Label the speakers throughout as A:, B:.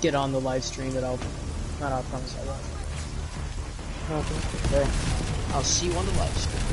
A: get on the live stream, but I'll promise I won't.
B: Okay.
A: I'll see you on the live stream.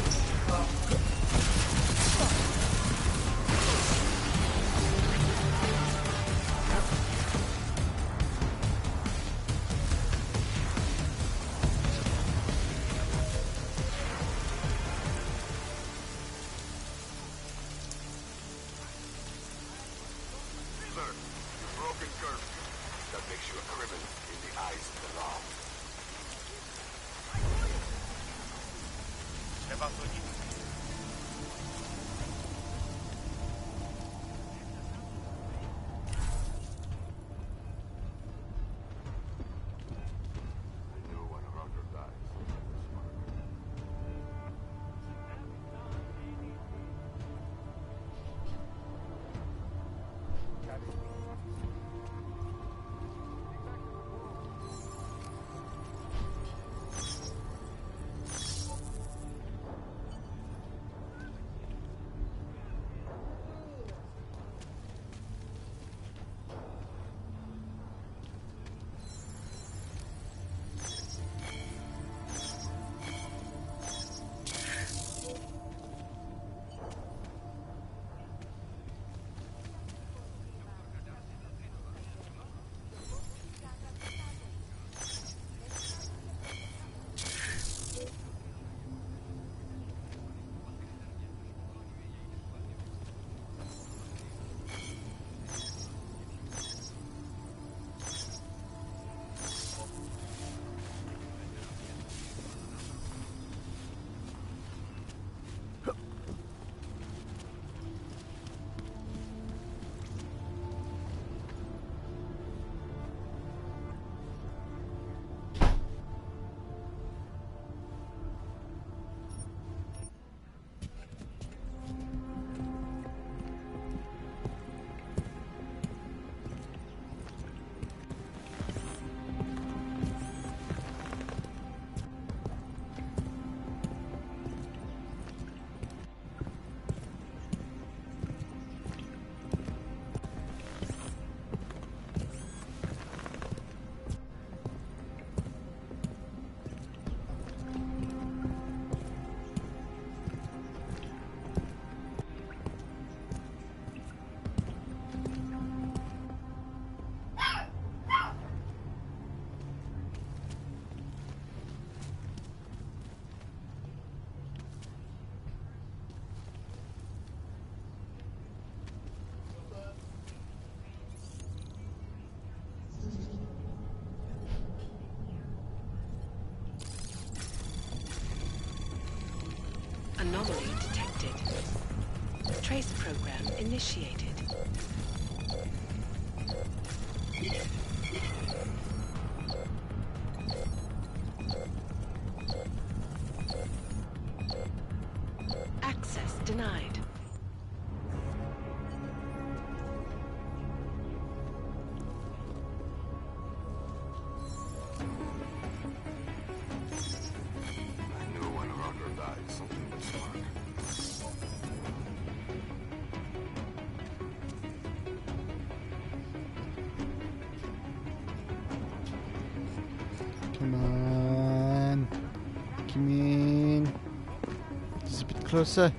C: Anomaly detected. Trace program initiated. Access denied.
B: Come on. Come in. Just a bit closer.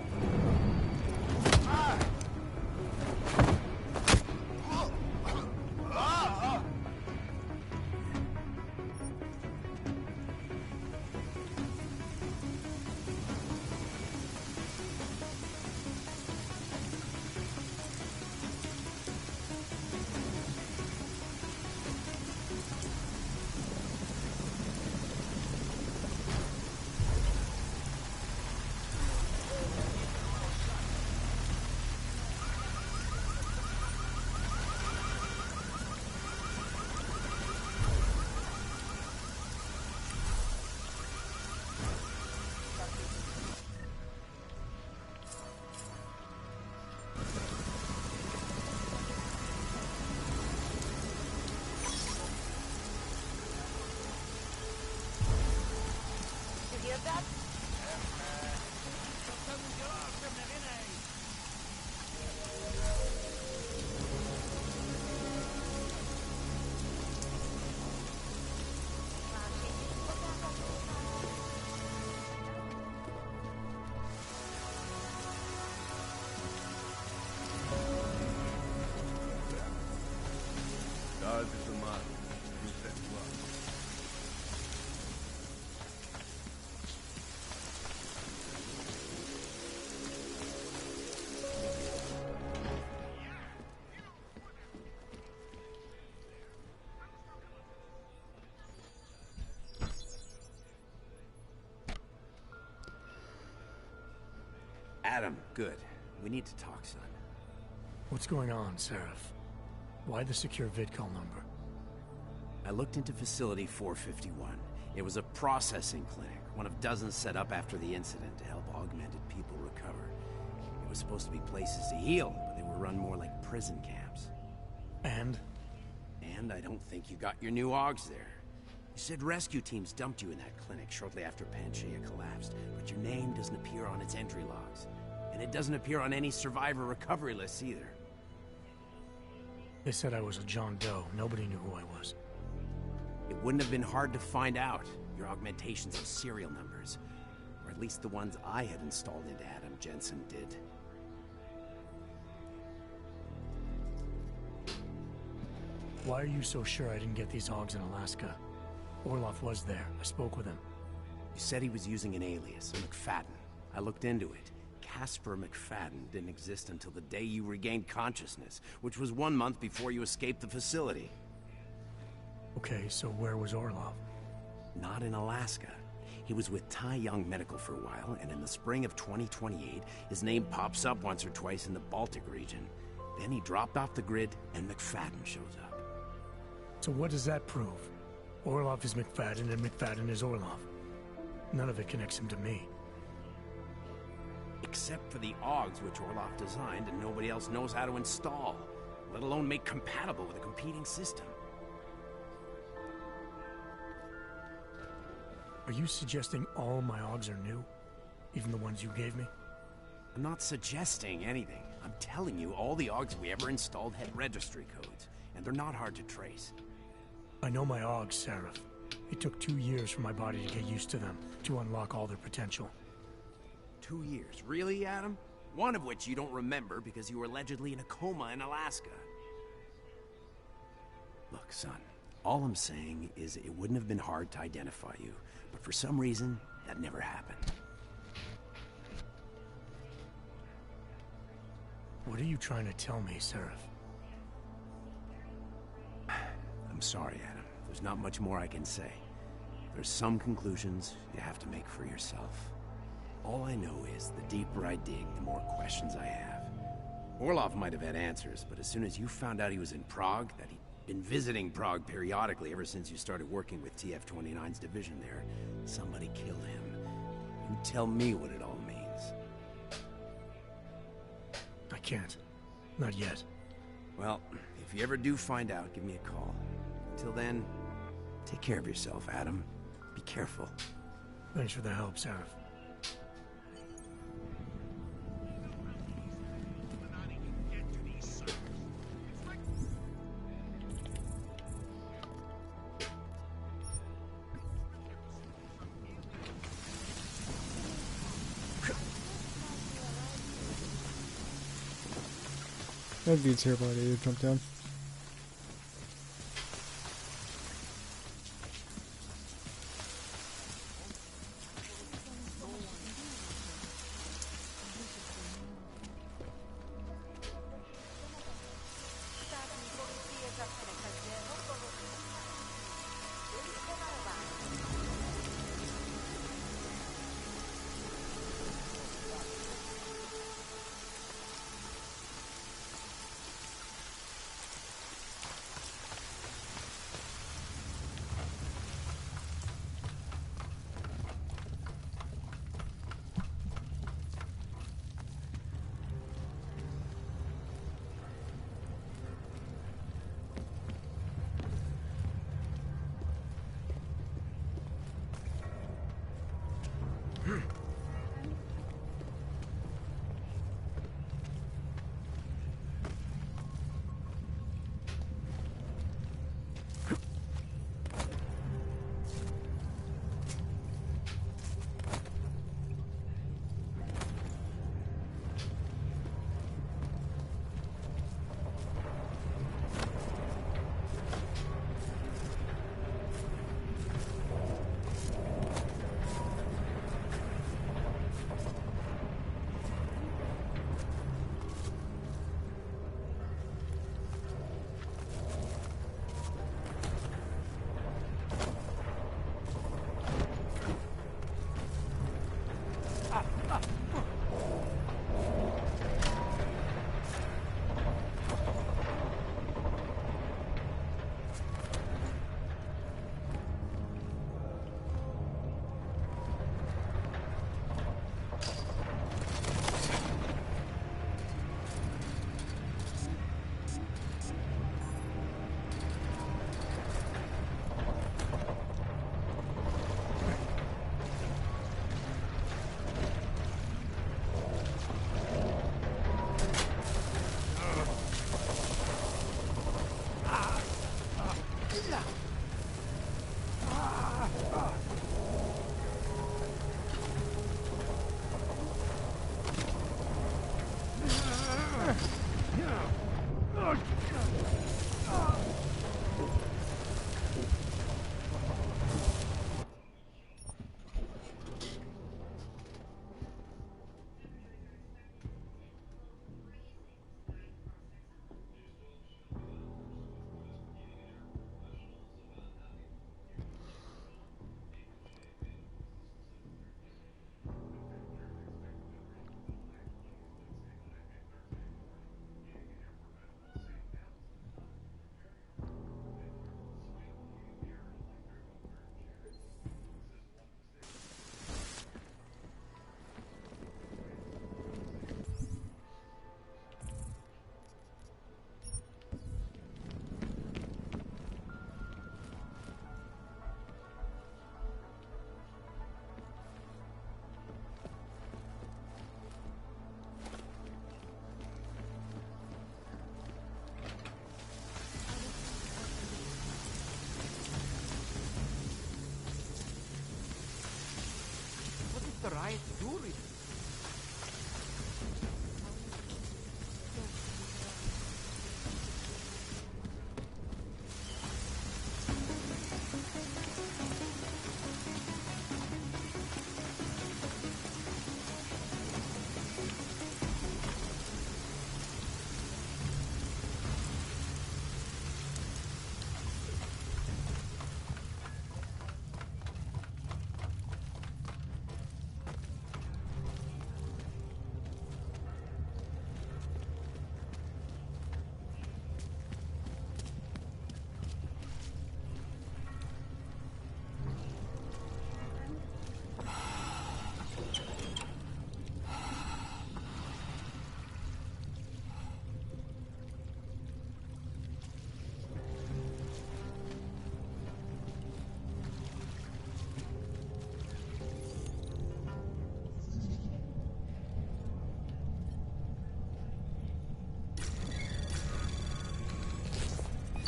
D: focus on mine. We'll set you up.
E: Adam, good. We need to talk, son.
F: What's going on, Seraph? Why the secure vidcall number?
E: I looked into Facility 451. It was a processing clinic, one of dozens set up after the incident to help augmented people recover. It was supposed to be places to heal, but they were run more like prison camps.
F: And?
E: And I don't think you got your new AUGs there. You said rescue teams dumped you in that clinic shortly after Panchaea collapsed, but your name doesn't appear on its entry logs. And it doesn't appear on any survivor recovery lists either.
F: They said I was a John Doe. Nobody knew who I was.
E: It wouldn't have been hard to find out. Your augmentations have serial numbers. Or at least the ones I had installed into Adam Jensen did.
F: Why are you so sure I didn't get these hogs in Alaska? Orlov was there. I spoke with him.
E: You said he was using an alias, a McFadden. I looked into it. Casper McFadden didn't exist until the day you regained consciousness, which was 1 month before you escaped the facility.
F: Okay, so where was Orlov?
E: Not in Alaska. He was with Tai Young Medical for a while, and in the spring of 2028, his name pops up once or twice in the Baltic region. Then he dropped off the grid, and McFadden shows up.
F: So what does that prove? Orlov is McFadden, and McFadden is Orlov. None of it connects him to me.
E: Except for the AUGs which Orlov designed and nobody else knows how to install, let alone make compatible with a competing system.
F: Are you suggesting all my AUGs are new? Even the ones you gave me?
E: I'm not suggesting anything. I'm telling you, all the AUGs we ever installed had registry codes, and they're not hard to trace.
F: I know my AUGs, Seraph. It took 2 years for my body to get used to them, to unlock all their potential.
E: 2 years? Really, Adam? One of which you don't remember because you were allegedly in a coma in Alaska. Look, son, all I'm saying is it wouldn't have been hard to identify you, but for some reason, that never happened.
F: What are you trying to tell me, Seraph?
E: I'm sorry, Adam. There's not much more I can say. There's some conclusions you have to make for yourself. All I know is the deeper I dig, the more questions I have. Orlov might have had answers, but as soon as you found out he was in Prague, that he'd been visiting Prague periodically ever since you started working with TF-29's division there, somebody killed him. You tell me what it all means.
F: I can't. Not yet.
E: Well, if you ever do find out, give me a call. Until then, take care of yourself, Adam. Be careful.
F: Thanks for the help, Seraph.
B: That dude's here, buddy. You jump down.
G: right to read.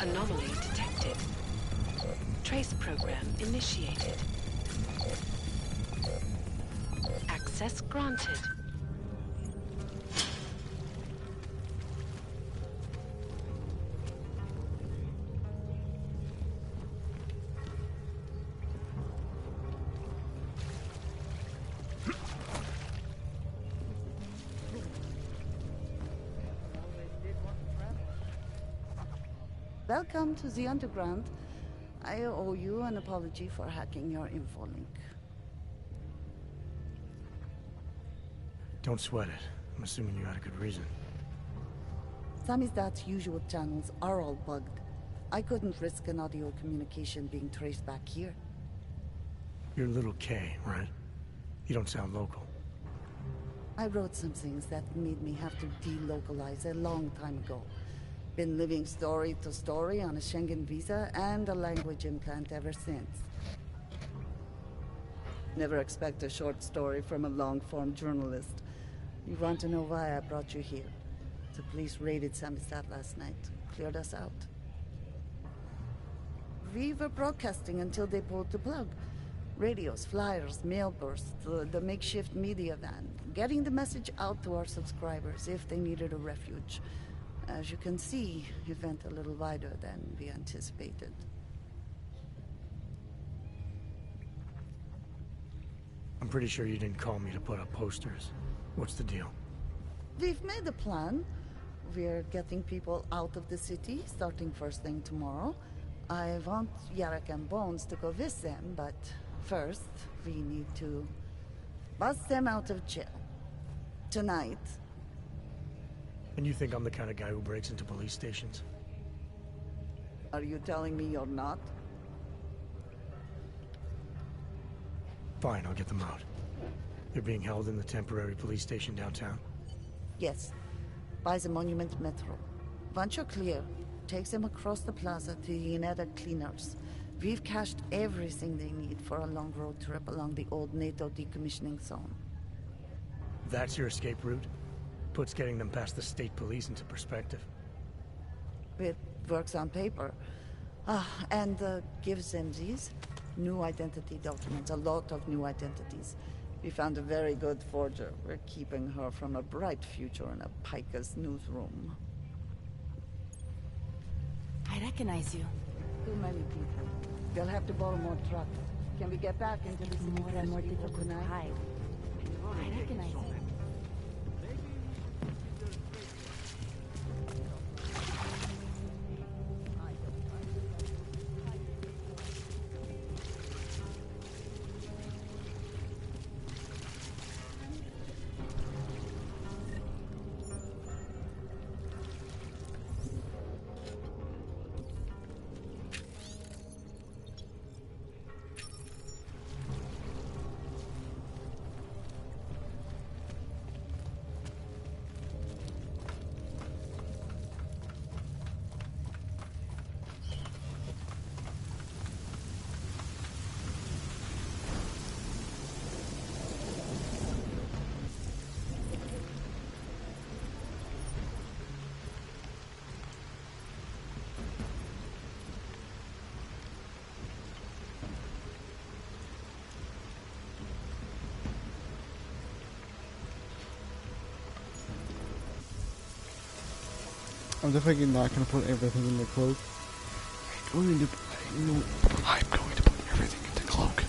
C: Anomaly detected. Trace program initiated. Access granted.
H: Welcome to the Underground. I owe you an apology for hacking your info link.
F: Don't sweat it. I'm assuming you had a good reason.
H: Samizdat's usual channels are all bugged. I couldn't risk an audio communication being traced back here.
F: You're Little K, right? You don't sound local.
H: I wrote some things that made me have to delocalize a long time ago. Been living story to story on a Schengen visa and a language implant ever since. Never expect a short story from a long-form journalist. You want to know why I brought you here? The police raided Samizdat last night. Cleared us out. We were broadcasting until they pulled the plug. Radios, flyers, mail bursts, the makeshift media van. Getting the message out to our subscribers if they needed a refuge. As you can see, it went a little wider than we anticipated.
F: I'm pretty sure you didn't call me to put up posters. What's the deal?
H: We've made a plan. We're getting people out of the city, starting first thing tomorrow. I want Yarek and Bones to go with them, but first, we need to bust them out of jail. Tonight.
F: And you think I'm the kind of guy who breaks into police stations?
H: Are you telling me you're not?
F: Fine, I'll get them out. They're being held in the temporary police station downtown?
H: Yes. By the Monument Metro. Once you're clear, takes them across the plaza to the United Cleaners. We've cached everything they need for a long road trip along the old NATO decommissioning zone.
F: That's your escape route? Puts getting them past the state police into perspective.
H: It works on paper. And gives them these new identity documents, a lot of new identities. We found a very good forger. We're keeping her from a bright future in a Pika's newsroom.
I: I recognize you.
H: Too many people. They'll have to borrow more trucks. Can we get back into the city
I: More and more difficult to
H: tonight?
I: hide. I recognize you.
B: I'm definitely not gonna put everything in the cloak. I'm going to put everything in the cloak.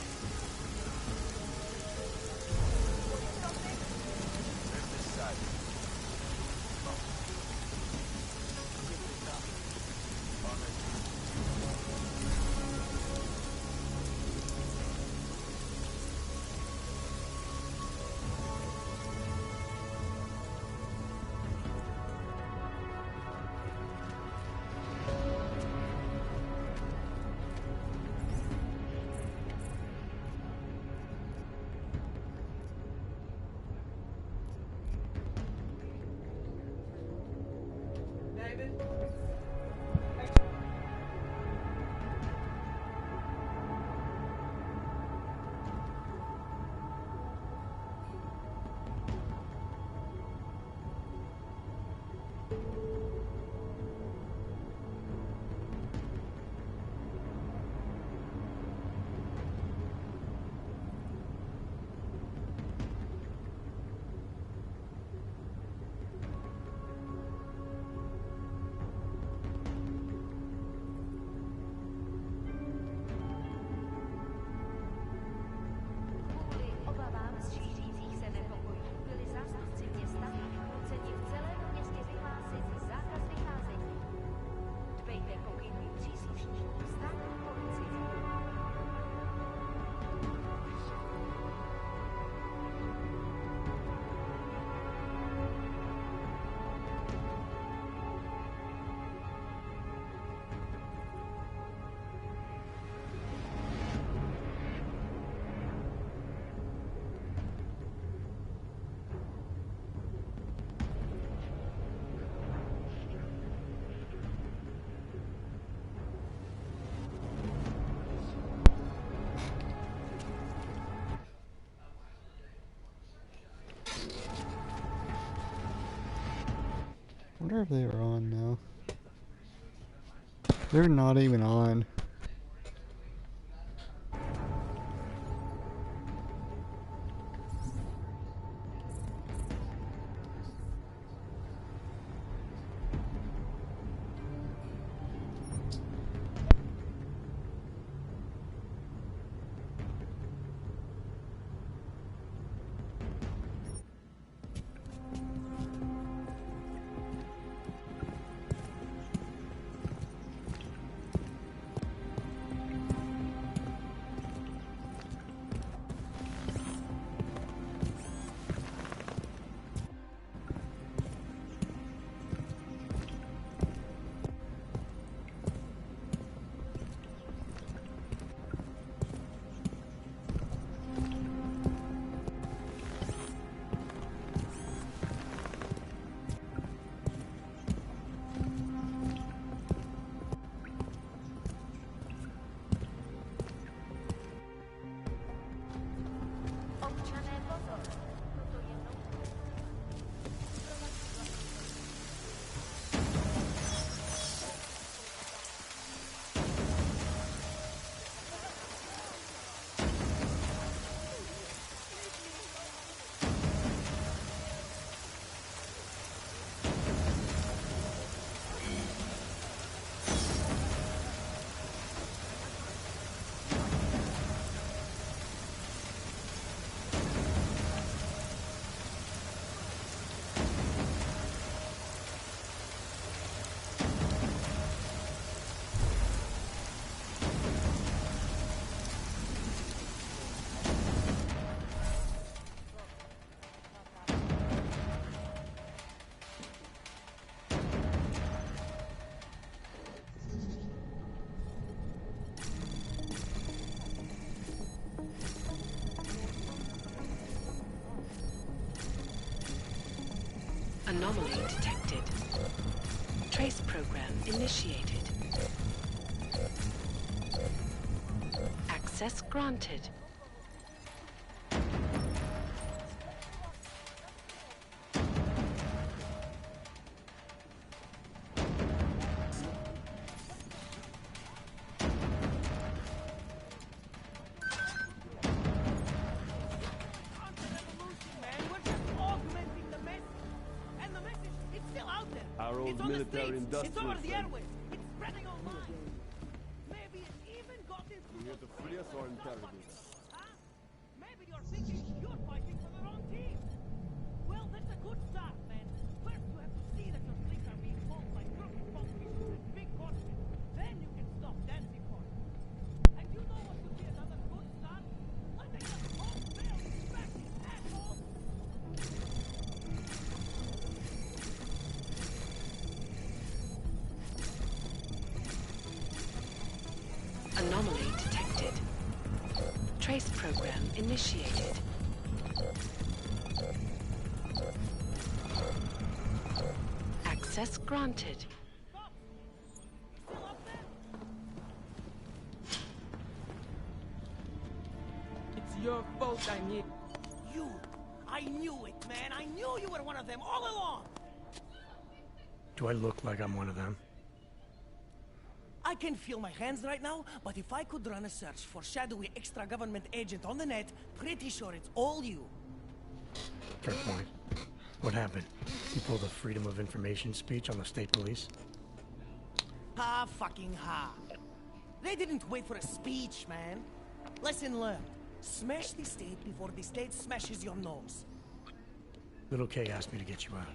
G: Obavám z šířících se nepokojů byli zástupci města nuceni v celém městě vyhlásit zákaz vycházení. Dbejte pokynů příslušníků státní policie.
B: I wonder if they are on now. They're not even on.
G: Občané pozor, toto je
C: Anomaly detected. Trace program initiated. Access granted.
J: old military-industrial
K: the
J: friend.
K: airways. It's spreading online. Maybe it even got into...
J: You here to free us or interrogate us?
K: Huh? Maybe you're thinking you're fighting for the wrong team. Well, that's a good start, man. First, you have to see that your fleets are being fought by crooked politicians and big corporates. Then you can stop dancing for it. And you know what would be another good start? Letting the whole bill back his asshole.
C: Anomaly detected. Trace program initiated. Access granted.
B: It's your fault I'm here.
K: You! I knew it, man! I knew you were one of them all along!
F: Do I look like I'm one of them?
K: I can feel my hands right now, but if I could run a search for shadowy extra-government agent on the net, pretty sure it's all you.
F: Fair point. What happened? You pulled a Freedom of Information speech on the state police?
K: Ha fucking ha. They didn't wait for a speech, man. Lesson learned. Smash the state before the state smashes your nose.
F: Little K asked me to get you out.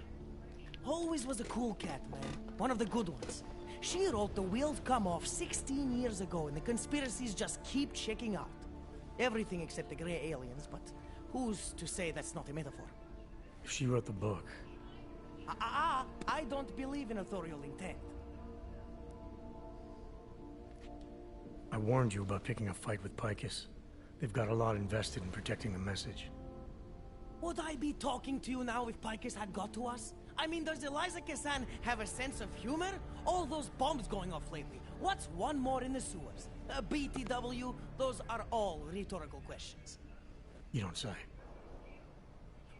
K: Always was a cool cat, man. One of the good ones. She wrote The Wheels Come Off 16 years ago, and the conspiracies just keep checking out. Everything except the gray aliens, but who's to say that's not a metaphor?
F: If she wrote the book...
K: I don't believe in authorial intent.
F: I warned you about picking a fight with Picus. They've got a lot invested in protecting the message.
K: Would I be talking to you now if Picus had got to us? I mean, does Eliza Kazan have a sense of humor? All those bombs going off lately. What's one more in the sewers? BTW? Those are all rhetorical questions.
F: You don't say.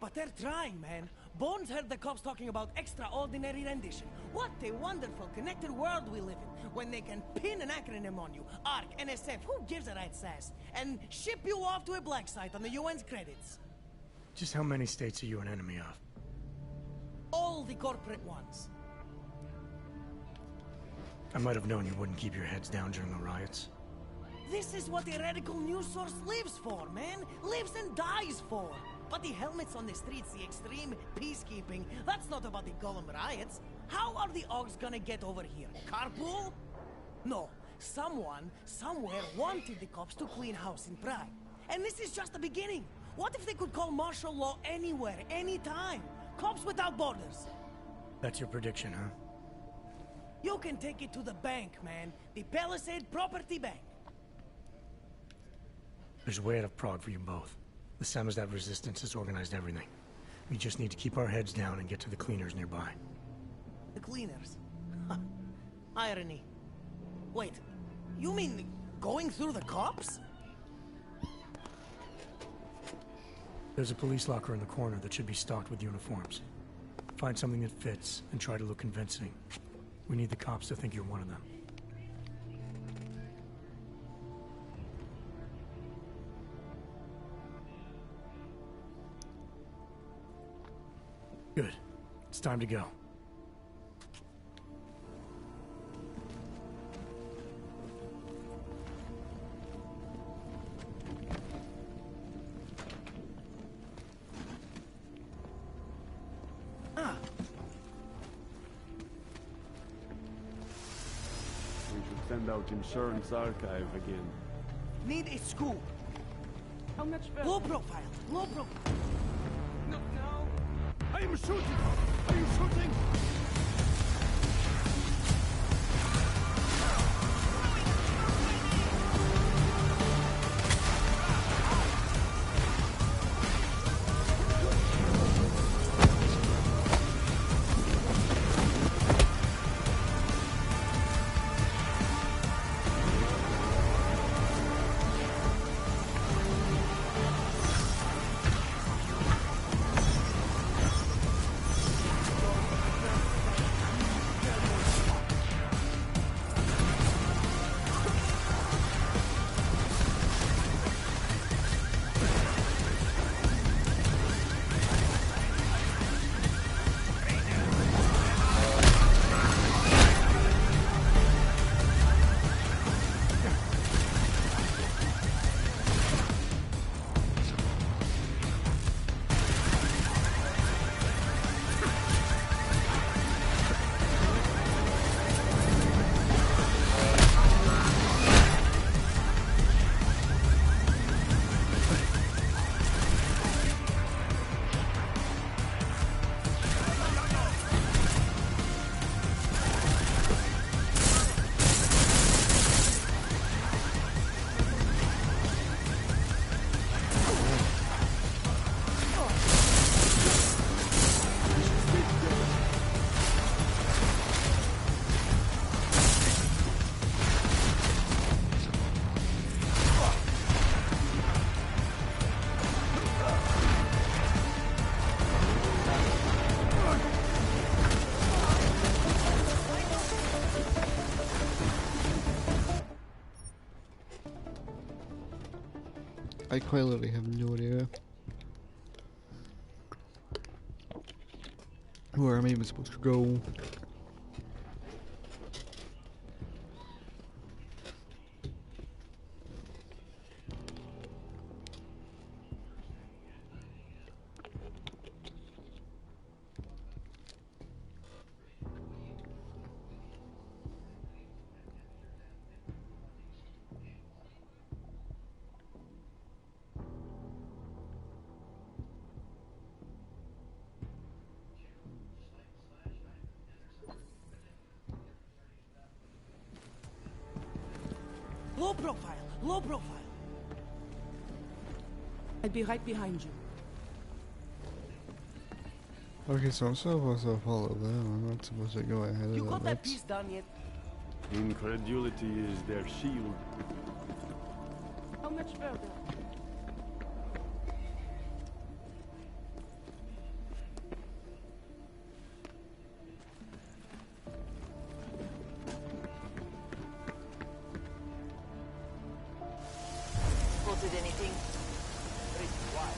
K: But they're trying, man. Bones heard the cops talking about extraordinary rendition. What a wonderful, connected world we live in, when they can pin an acronym on you. ARC, NSF, who gives a rat's ass? And ship you off to a black site on the UN's credits.
F: Just how many states are you an enemy of?
K: All the corporate ones.
F: I might have known you wouldn't keep your heads down during the riots.
K: This is what a radical news source lives for, man. Lives and dies for. But the helmets on the streets, the extreme peacekeeping, that's not about the Gollum riots. How are the Augs gonna get over here? Carpool? No. Someone, somewhere wanted the cops to clean house in Prague. And this is just the beginning. What if they could call martial law anywhere, anytime? Cops without borders.
F: That's your prediction, huh?
K: You can take it to the bank, man. The Palisade Property Bank.
F: There's a way out of Prague for you both. The Samizdat resistance has organized everything. We just need to keep our heads down and get to the cleaners nearby.
K: The cleaners? Irony. Wait, you mean going through the cops?
F: There's a police locker in the corner that should be stocked with uniforms. Find something that fits and try to look convincing. We need the cops to think you're one of them. Good. It's time to go.
J: We should send out Insurance Archive again.
K: Need a scoop.
B: How much better?
K: Low profile. Low profile.
B: No.
J: I am shooting! Are you shooting?
B: I quite literally have no idea where I'm even supposed to go.
K: Low profile, low profile.
L: I'll be right behind you.
B: Okay, so I'm supposed to follow them. I'm not supposed to go ahead of
K: You
B: them.
K: got that piece done yet?
J: Incredulity is their shield.
L: How much further?
K: Spotted anything? Pretty quiet.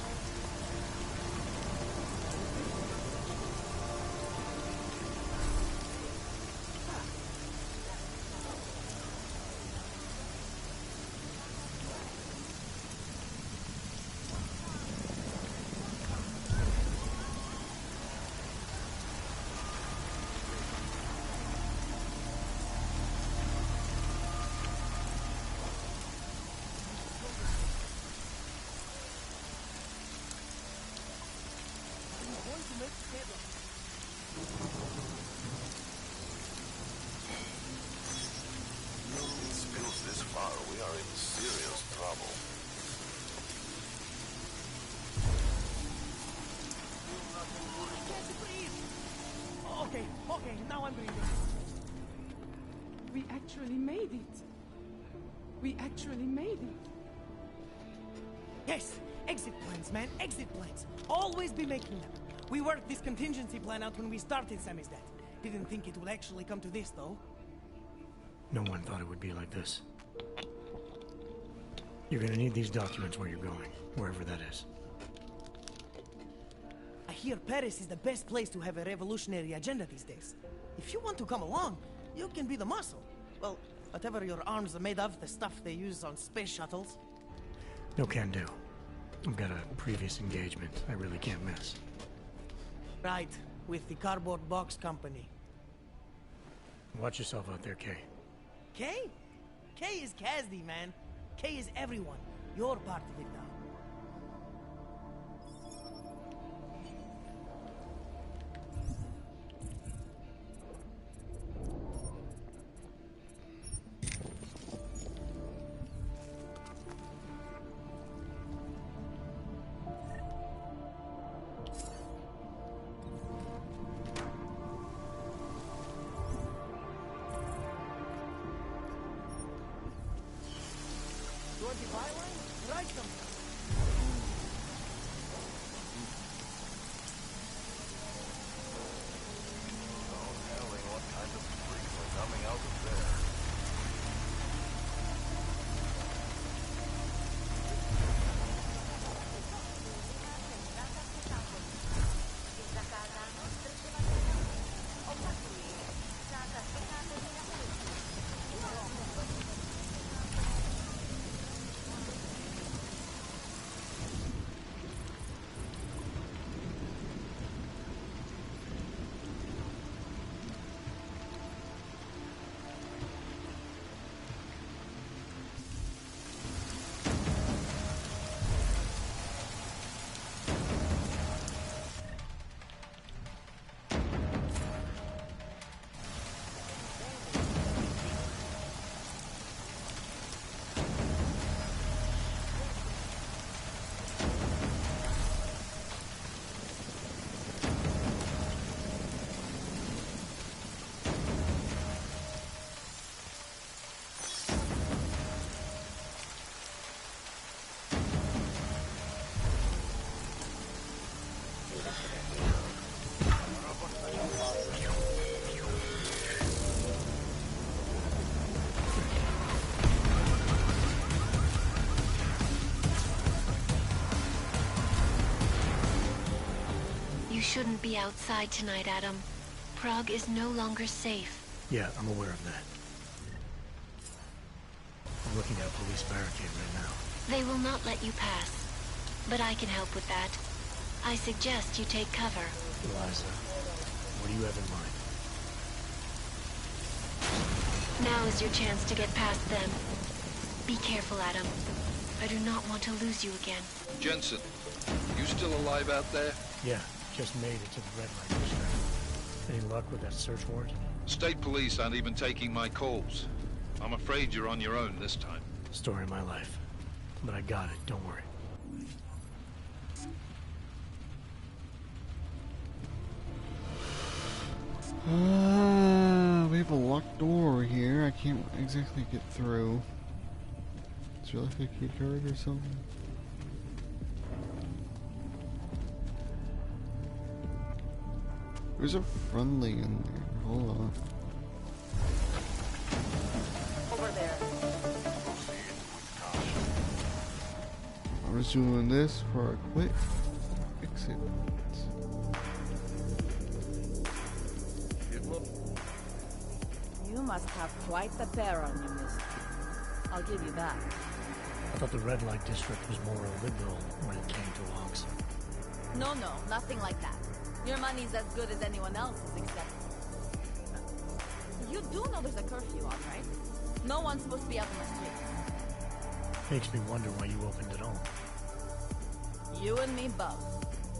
M: Spills this far, we are in serious trouble.
K: Okay, now I'm breathing.
L: We actually made it. We actually made it.
K: Yes, exit plans, man, exit plans. Always be making them. We worked this contingency plan out when we started Samizdat. Didn't think it would actually come to this, though.
F: No one thought it would be like this. You're gonna need these documents where you're going, wherever that is.
K: I hear Paris is the best place to have a revolutionary agenda these days. If you want to come along, you can be the muscle. Well, whatever your arms are made of, the stuff they use on space shuttles.
F: No can do. I've got a previous engagement I really can't miss.
K: Right, with the cardboard box company.
F: Watch yourself out there, Kay.
K: Kay? Kay is Kazdi, man. Kay is everyone. You're part of it now.
C: shouldn't be outside tonight, Adam. Prague is no longer safe.
F: Yeah, I'm aware of that. I'm looking at a police barricade right now.
C: They will not let you pass. But I can help with that. I suggest you take cover.
F: Eliza, what do you have in mind?
C: Now is your chance to get past them. Be careful, Adam. I do not want to lose you again.
N: Jensen, you still alive out there?
F: Yeah, just made it to the red light district. Any luck with that search warrant?
N: State police aren't even taking my calls. I'm afraid you're on your own this time.
F: Story of my life. But I got it, don't worry.
B: We have a locked door here. I can't exactly get through. Is there like a key card or something? There's a friendly in there. Hold on.
G: Over there.
B: I'm just doing this for a quick exit.
I: You must have quite the pair on you, mister. I'll give you that.
F: I thought the red light district was more liberal when it came to logs.
I: No, nothing like that. Your money's as good as anyone else's, except... You do know there's a curfew on, right? No one's supposed to be out on the street.
F: Makes me wonder why you opened it all.
I: You and me both.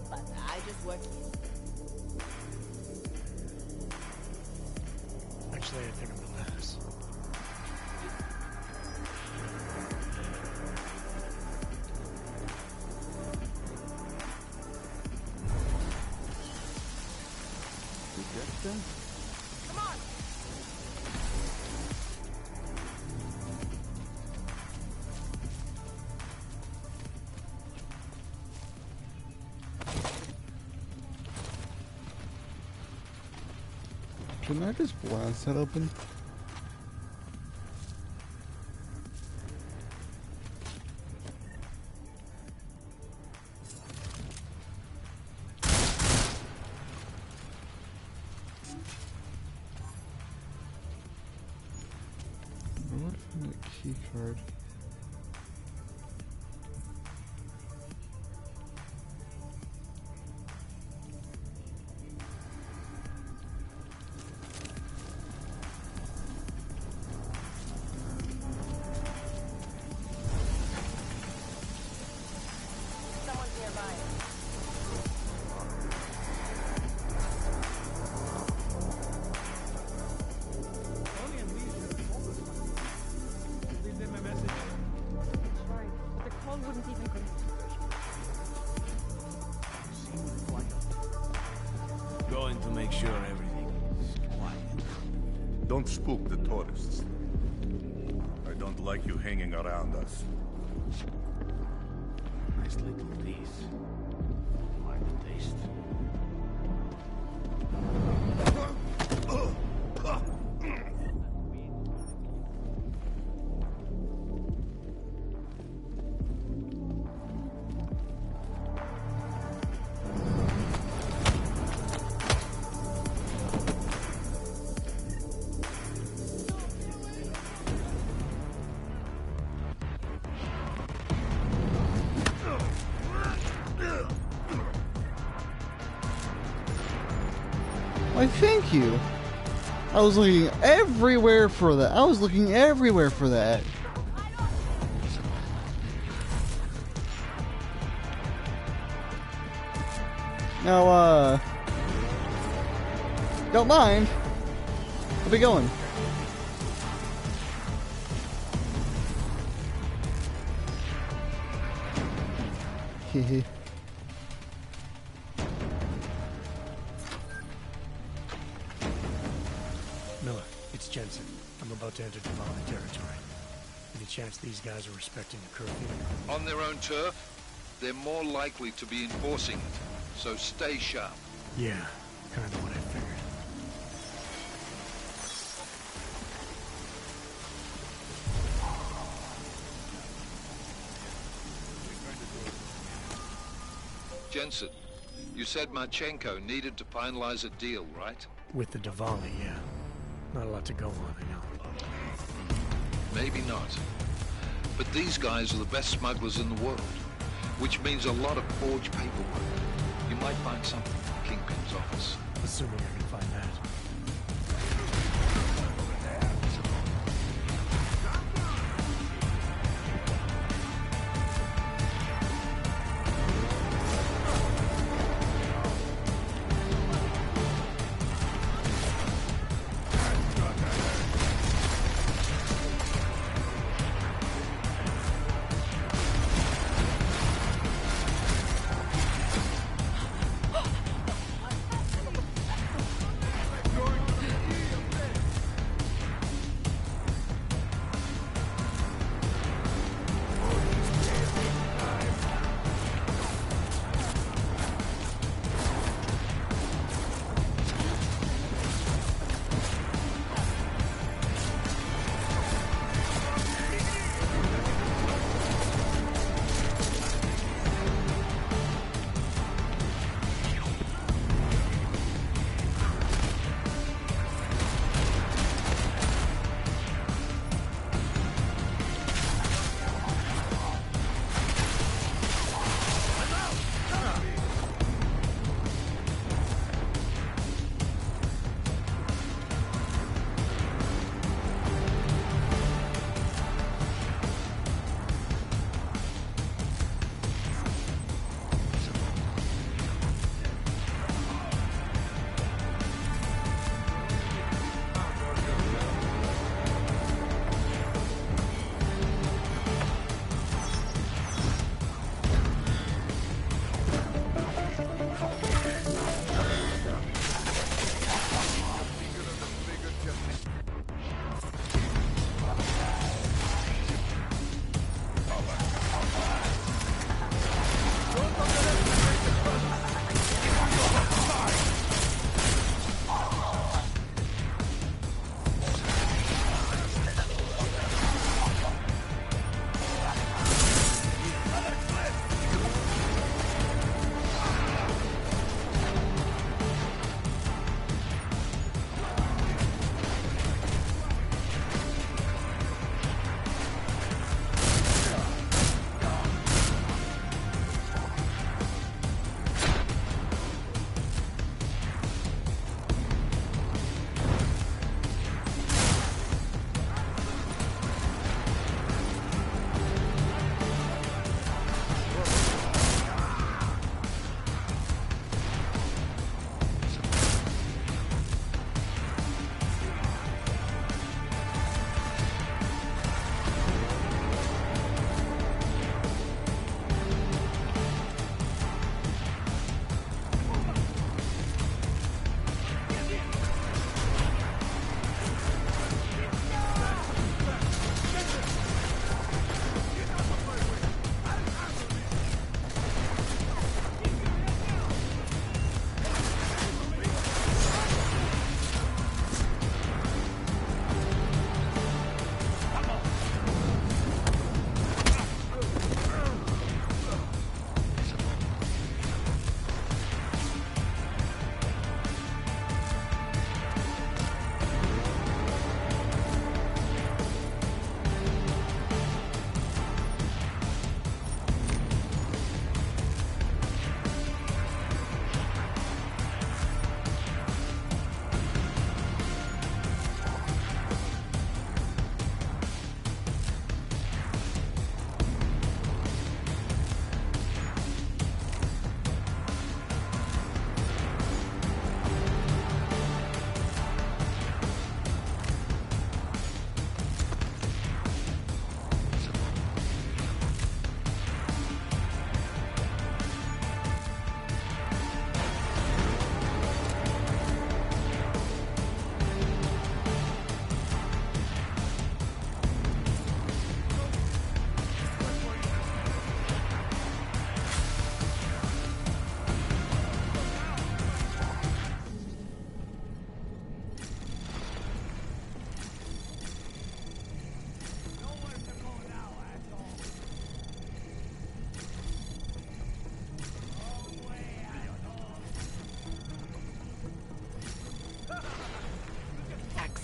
I: But I just work here.
F: Actually, I think I'm gonna pass.
K: Come on!
B: Can I just blast that open? I want to find a key card.
G: Someone's nearby.
D: Leave them a message.
L: Right. The call wouldn't even connect.
E: Going to make sure everything is quiet.
M: Don't spook the tourists. I don't like you hanging around us.
E: Nice little piece. Like the taste.
B: Why, thank you. I was looking everywhere for that. I was looking everywhere for that. Now, don't mind. I'll be going. Hehe.
F: Miller, it's Jensen. I'm about to enter Devon territory. Any chance these guys are respecting the curfew?
N: On their own turf, they're more likely to be enforcing it. So stay sharp.
F: Yeah, kind of what I figured.
N: Jensen, You said Marchenko needed to finalize a deal, right?
F: With the Diwali, yeah. Not a lot to go on, I know.
N: Maybe not. But these guys are the best smugglers in the world, which means a lot of forged paperwork. You might find something in Kingpin's office.
F: Assuming I can find that.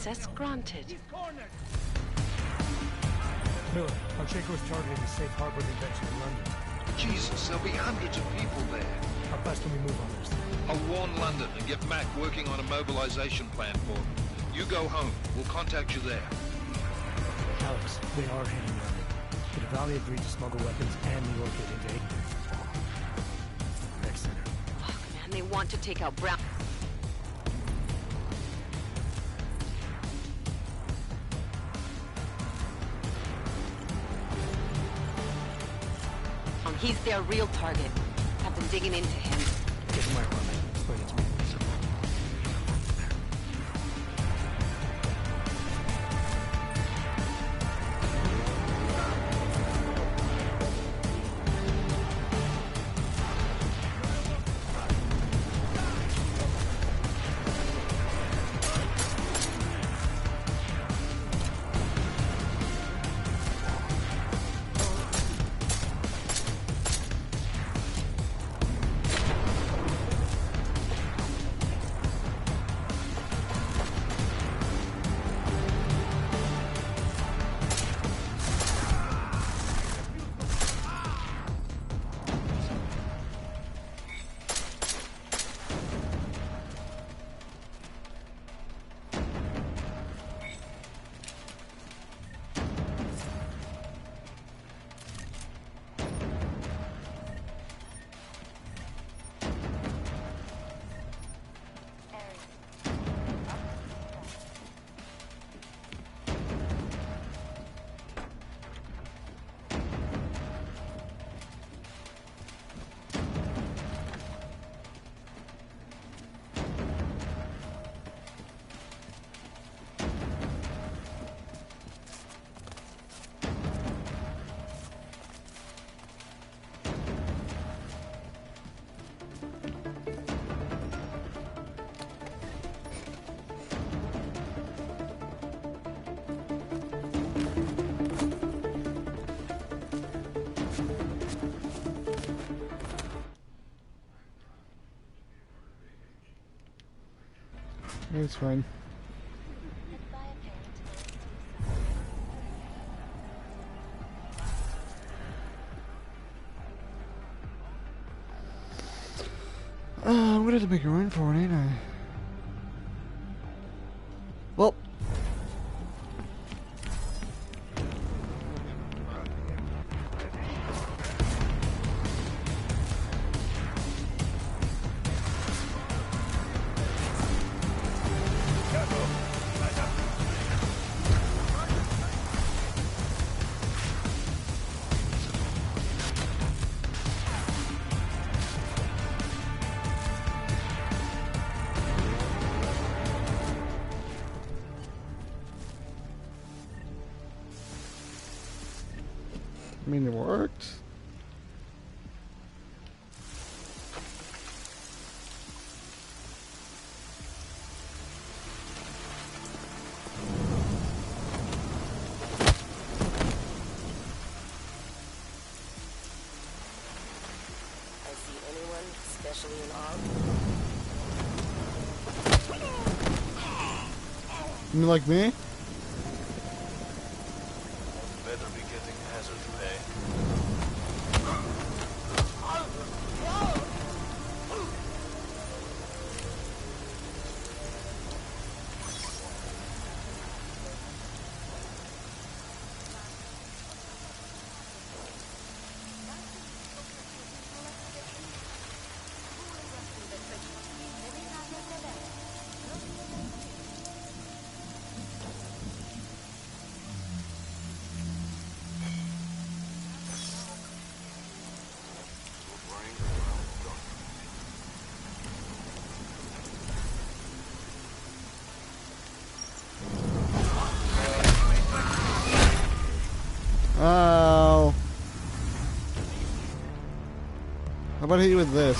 O: Access granted.
F: Miller, Pacheco's targeting the safe harbor convention in London.
N: Jesus, there'll be hundreds of people there.
F: How fast can we move on this?
N: I'll warn London and get Mac working on a mobilization plan for them. You go home. We'll contact you there.
F: Alex, they are hitting London. The Valley agreed to smuggle weapons and New York into Rec Center.
O: Fuck, man, they want to take out Brown. He's their real target. I've been digging into him.
F: Get to my apartment. Explain it to me.
B: It's fine. I'm gonna have to make a run for it, ain't I? Well. I mean, it worked.
P: I see anyone especially in awe?
B: You mean like me?
M: Better be getting hazard pay.
B: Oh. How about I hit you with this?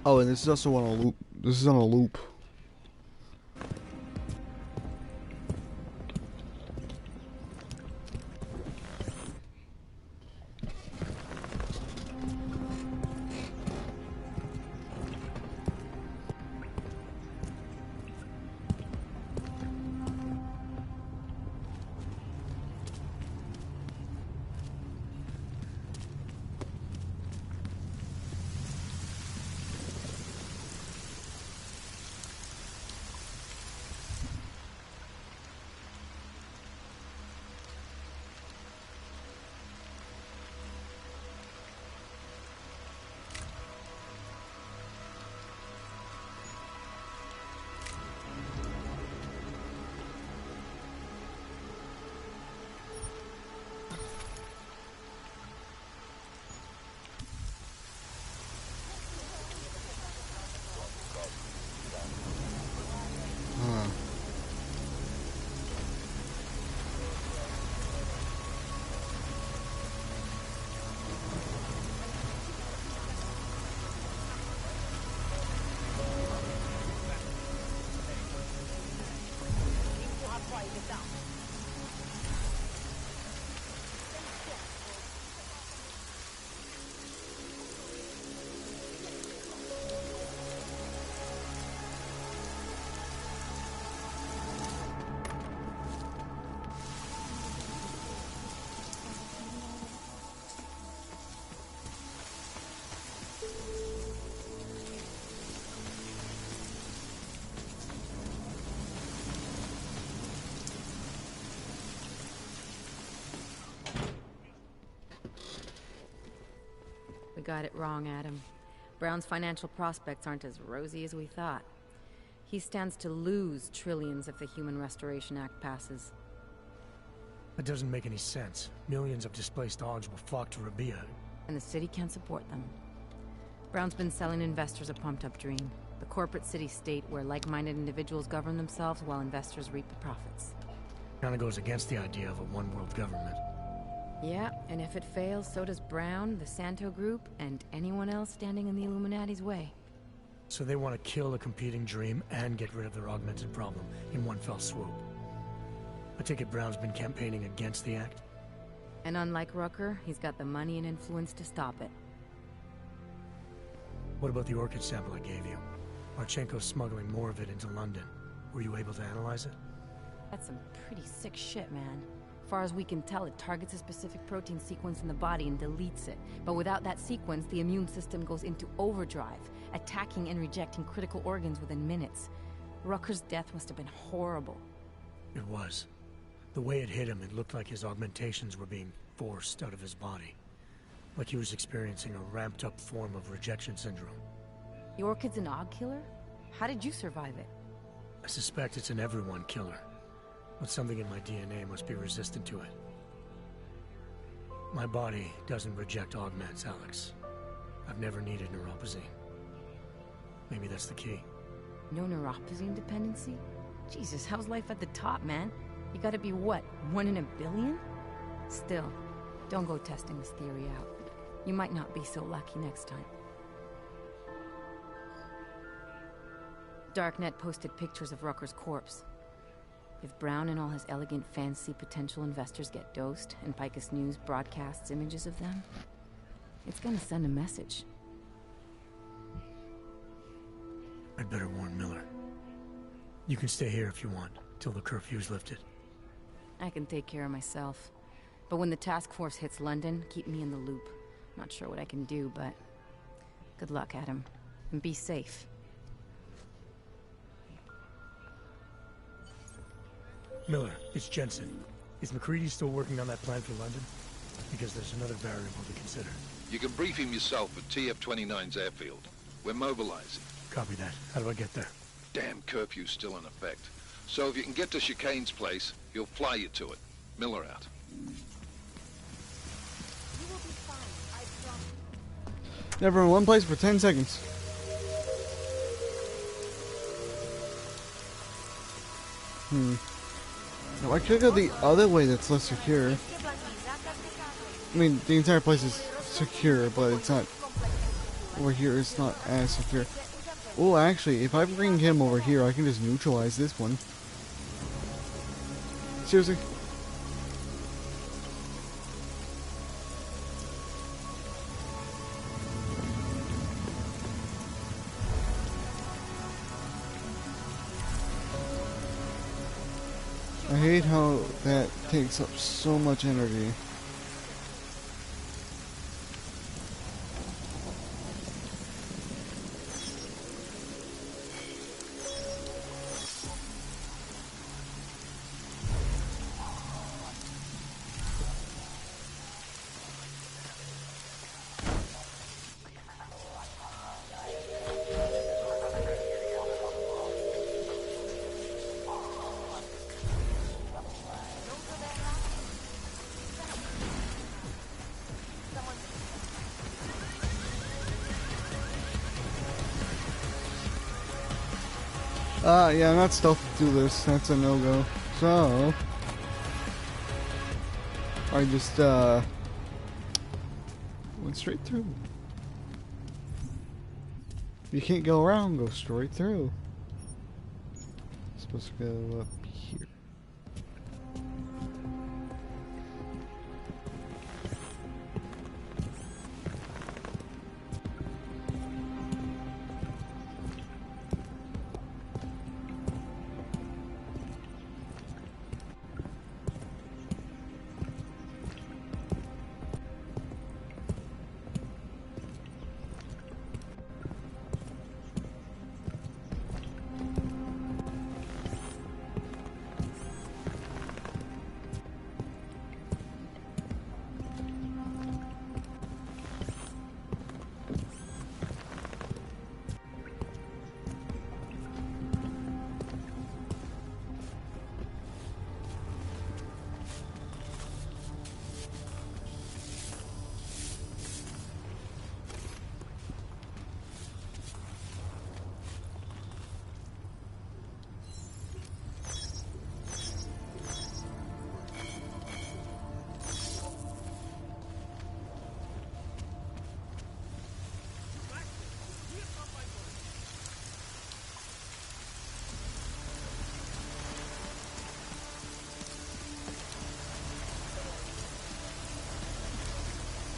B: Oh, and this is also on a loop. This is on a loop.
Q: We got it wrong, Adam. Brown's financial prospects aren't as rosy as we thought. He stands to lose trillions if the Human Restoration Act passes.
F: That doesn't make any sense. Millions of displaced dogs will flock to Rabia.
Q: And the city can't support them. Brown's been selling investors a pumped-up dream. The corporate city-state where like-minded individuals govern themselves while investors reap the profits.
F: Kinda goes against the idea of a one-world government.
Q: Yeah, and if it fails, so does Brown, the Santo Group, and anyone else standing in the Illuminati's way.
F: So they want to kill the competing dream and get rid of their augmented problem in one fell swoop. I take it Brown's been campaigning against the act?
Q: And unlike Rucker, he's got the money and influence to stop it.
F: What about the orchid sample I gave you? Marchenko's smuggling more of it into London. Were you able to analyze it?
Q: That's some pretty sick shit, man. As far as we can tell, it targets a specific protein sequence in the body and deletes it. But without that sequence, the immune system goes into overdrive, attacking and rejecting critical organs within minutes. Rucker's death must have been horrible.
F: It was. The way it hit him, it looked like his augmentations were being forced out of his body. Like he was experiencing a ramped-up form of rejection syndrome.
Q: The orchid's an Aug killer? How did you survive it?
F: I suspect it's an everyone killer. But something in my DNA must be resistant to it. My body doesn't reject augments, Alex. I've never needed neuropazine. Maybe that's the key.
Q: No neuropazine dependency? Jesus, how's life at the top, man? You gotta be what, 1 in a billion? Still, don't go testing this theory out. You might not be so lucky next time. Darknet posted pictures of Rucker's corpse. If Brown and all his elegant, fancy potential investors get dosed, and Picus News broadcasts images of them, it's gonna send a message.
F: I'd better warn Miller. You can stay here if you want, till the curfew's lifted.
Q: I can take care of myself. But when the task force hits London, keep me in the loop. Not sure what I can do, but good luck, Adam. And be safe.
F: Miller, it's Jensen. Is McCready still working on that plan for London? Because there's another variable to consider.
N: You can brief him yourself at TF-29's airfield. We're mobilizing.
F: Copy that. How do I get there?
N: Damn curfew's still in effect. So if you can get to Chicane's place, he'll fly you to it. Miller out.
B: Never in one place for 10 seconds. No, I could go the other way that's less secure. I mean, the entire place is secure, but it's not over here is not as secure. Well, actually, if I bring him over here, I can just neutralize this one. Seriously? I hate how that takes up so much energy. Yeah, not stealth to do this. That's a no-go. So I just went straight through. You can't go around, go straight through. Supposed to go up here.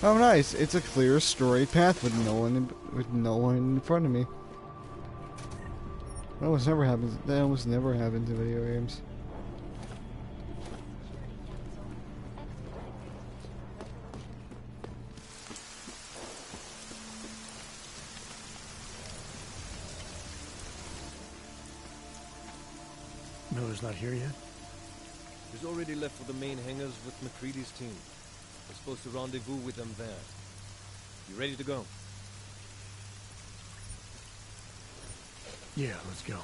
B: Oh, nice! It's a clear, straight path with no one in front of me. That almost never happens. That almost never happens in video games.
F: Miller's not here yet?
R: He's already left for the main hangars with McCready's team. We're supposed to rendezvous with them there. You ready to go?
F: Yeah, let's go.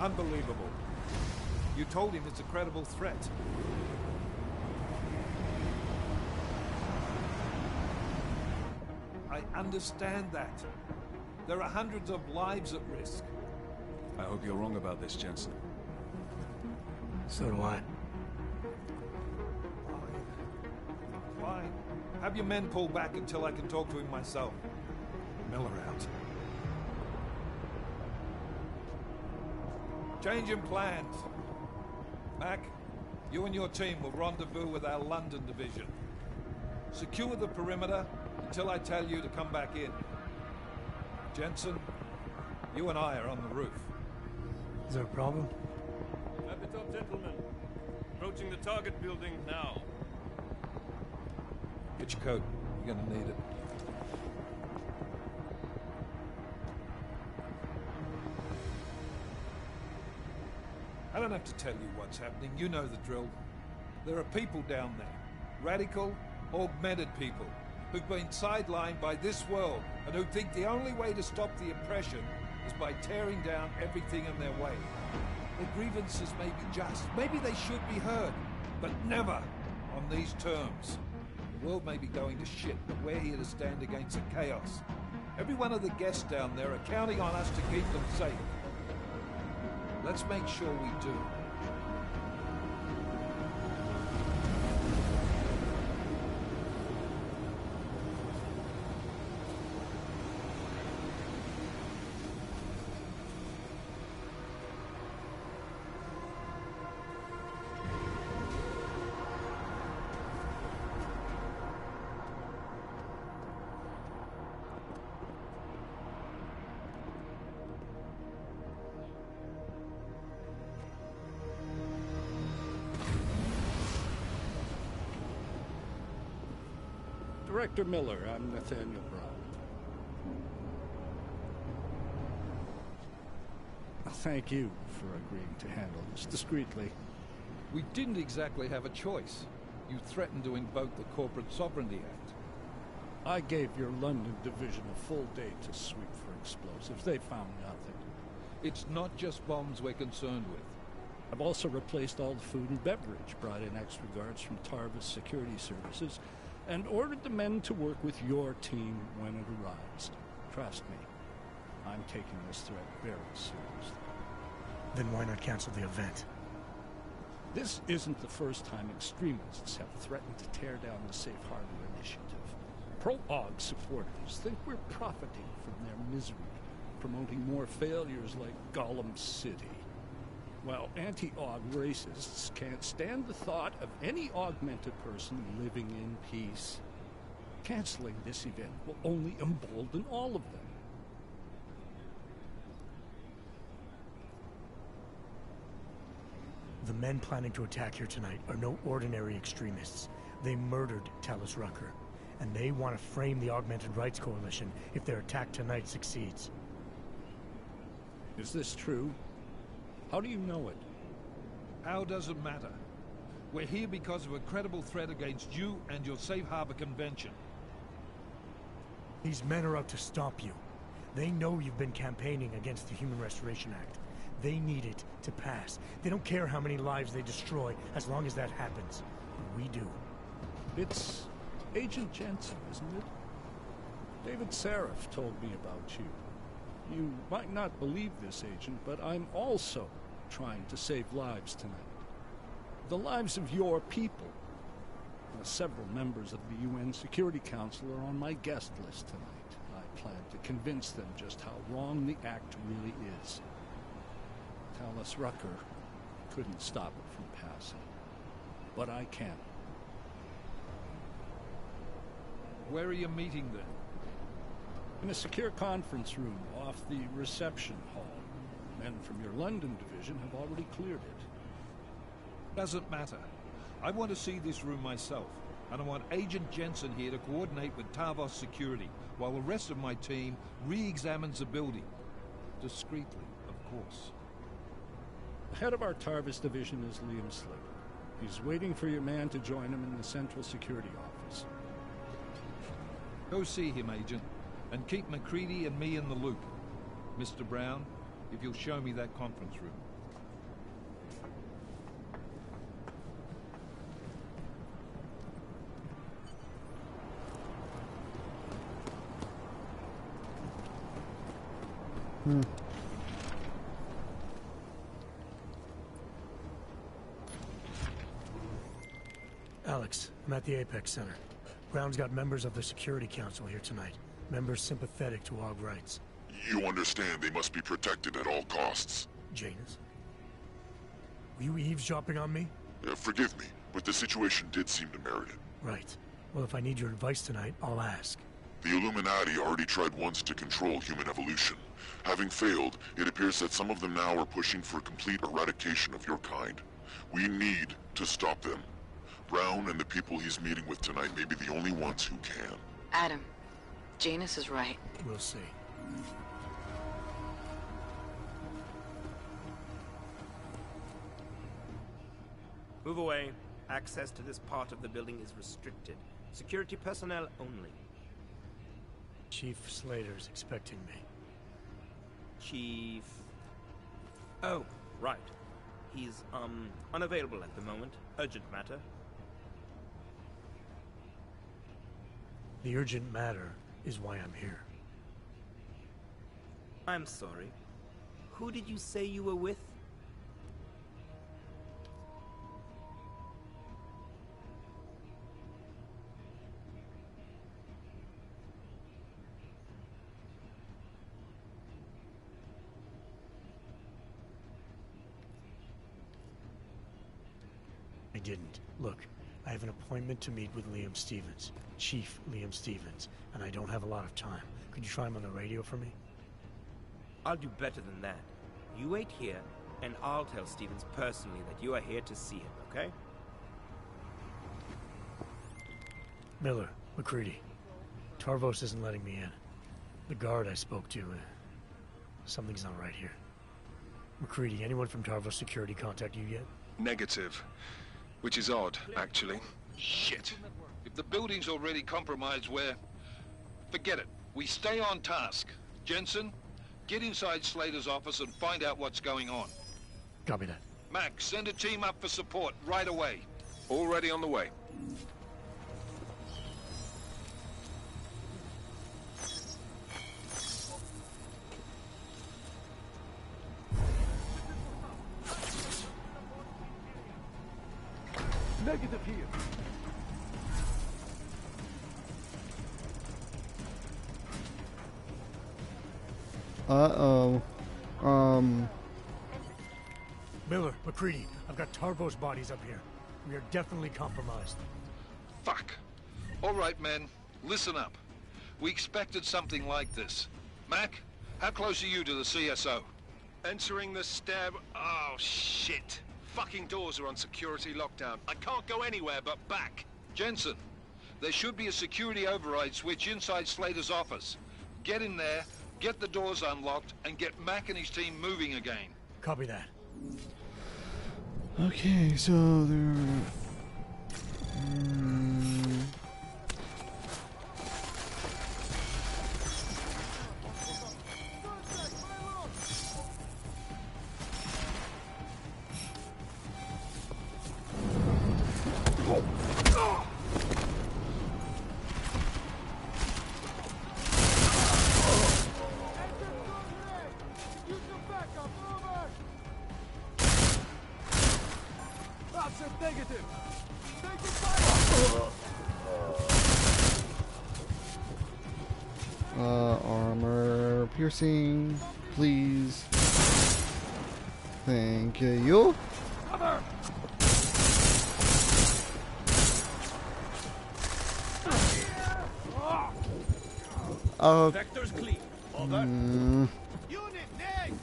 R: Unbelievable. You told him it's a credible threat. I understand that. There are hundreds of lives at risk.
J: I hope you're wrong about this, Jensen.
F: So do I.
R: Fine. Have your men pull back until I can talk to him myself.
J: Miller out.
R: Change in plans. Mac, you and your team will rendezvous with our London division. Secure the perimeter until I tell you to come back in. Jensen, you and I are on the roof.
F: Is there a problem?
S: At the top, gentlemen. Approaching the target building now.
R: Get your coat. You're gonna need it. I don't have to tell you what's happening. You know the drill. There are people down there. Radical, augmented people who've been sidelined by this world and who think the only way to stop the oppression is by tearing down everything in their way. Their grievances may be just. Maybe they should be heard. But never on these terms. The world may be going to shit, but we're here to stand against the chaos. Every one of the guests down there are counting on us to keep them safe. Let's make sure we do.
T: Director Miller, I'm Nathaniel Brown. Thank you for agreeing to handle this discreetly.
R: We didn't exactly have a choice. You threatened to invoke the Corporate Sovereignty Act.
T: I gave your London division a full day to sweep for explosives. They found nothing.
R: It's not just bombs we're concerned with.
T: I've also replaced all the food and beverage, brought in extra guards from Tarvis Security Services, and ordered the men to work with your team when it arrives. Trust me, I'm taking this threat very seriously.
F: Then why not cancel the event?
T: This isn't the first time extremists have threatened to tear down the Safe Harbor Initiative. Pro-AUG supporters think we're profiting from their misery, promoting more failures like Gollum City. While anti-AUG racists can't stand the thought of any augmented person living in peace. Canceling this event will only embolden all of them.
F: The men planning to attack here tonight are no ordinary extremists. They murdered Talus Rucker, and they want to frame the Augmented Rights Coalition if their attack tonight succeeds.
T: Is this true? How do you know it?
R: How does it matter? We're here because of a credible threat against you and your Safe Harbor Convention.
F: These men are out to stop you. They know you've been campaigning against the Human Restoration Act. They need it to pass. They don't care how many lives they destroy, as long as that happens. But we do.
T: It's Agent Jensen, isn't it? David Seraph told me about you. You might not believe this, Agent, but I'm also trying to save lives tonight. The lives of your people. Several members of the UN Security Council are on my guest list tonight. I plan to convince them just how wrong the act really is. Talus Rucker couldn't stop it from passing. But I can.
R: Where are you meeting then?
T: In a secure conference room off the reception hall. Men from your London division have already cleared it.
R: Doesn't matter. I want to see this room myself, and I want Agent Jensen here to coordinate with Tarvos Security, while the rest of my team re-examines the building. Discreetly, of course.
T: The head of our Tarvis division is Liam Slater. He's waiting for your man to join him in the Central Security Office.
R: Go see him, Agent, and keep McCready and me in the loop. Mr. Brown, if you'll show me that conference room.
F: Alex, I'm at the Apex Center. Brown's got members of the Security Council here tonight. Members sympathetic to AUG rights.
M: You understand they must be protected at all costs.
F: Janus? Were you eavesdropping on me?
M: Forgive me, but the situation did seem to merit it.
F: Right. Well, if I need your advice tonight, I'll ask.
M: The Illuminati already tried once to control human evolution. Having failed, it appears that some of them now are pushing for complete eradication of your kind. We need to stop them. Brown and the people he's meeting with tonight may be the only ones who can.
O: Adam, Janus is right.
F: We'll see.
U: Move away. Access to this part of the building is restricted. Security personnel only.
F: Chief Slater's expecting me.
U: Chief... Oh, right. He's, unavailable at the moment. Urgent matter.
F: The urgent matter is why I'm here.
U: I'm sorry. Who did you say you were with?
F: I didn't. Look, I have an appointment to meet with Liam Stevens, Chief Liam Stevens, and I don't have a lot of time. Could you try him on the radio for me?
U: I'll do better than that. You wait here, and I'll tell Stevens personally that you are here to see him, okay?
F: Miller, McCready. Tarvos isn't letting me in. The guard I spoke to, something's not right here. McCready, anyone from Tarvos Security contact you yet?
N: Negative. Which is odd, actually. Shit. If the building's already compromised, forget it. We stay on task. Jensen, get inside Slater's office and find out what's going on.
F: Copy that.
N: Max, send a team up for support right away. Already on the way.
J: Negative here.
B: Uh-oh.
F: Miller, McCready, I've got Tarvos bodies up here. We are definitely compromised.
N: Fuck. All right, men. Listen up. We expected something like this. Mac, how close are you to the CSO?
E: Entering the stab... Oh, shit. Fucking doors are on security lockdown. I can't go anywhere but back.
N: Jensen, there should be a security override switch inside Slater's office. Get in there, get the doors unlocked, and get Mac and his team moving again.
F: Copy that.
B: Okay, so there... armor piercing, please. Thank you.
K: Vector's clean. Over.
B: Unit
K: next.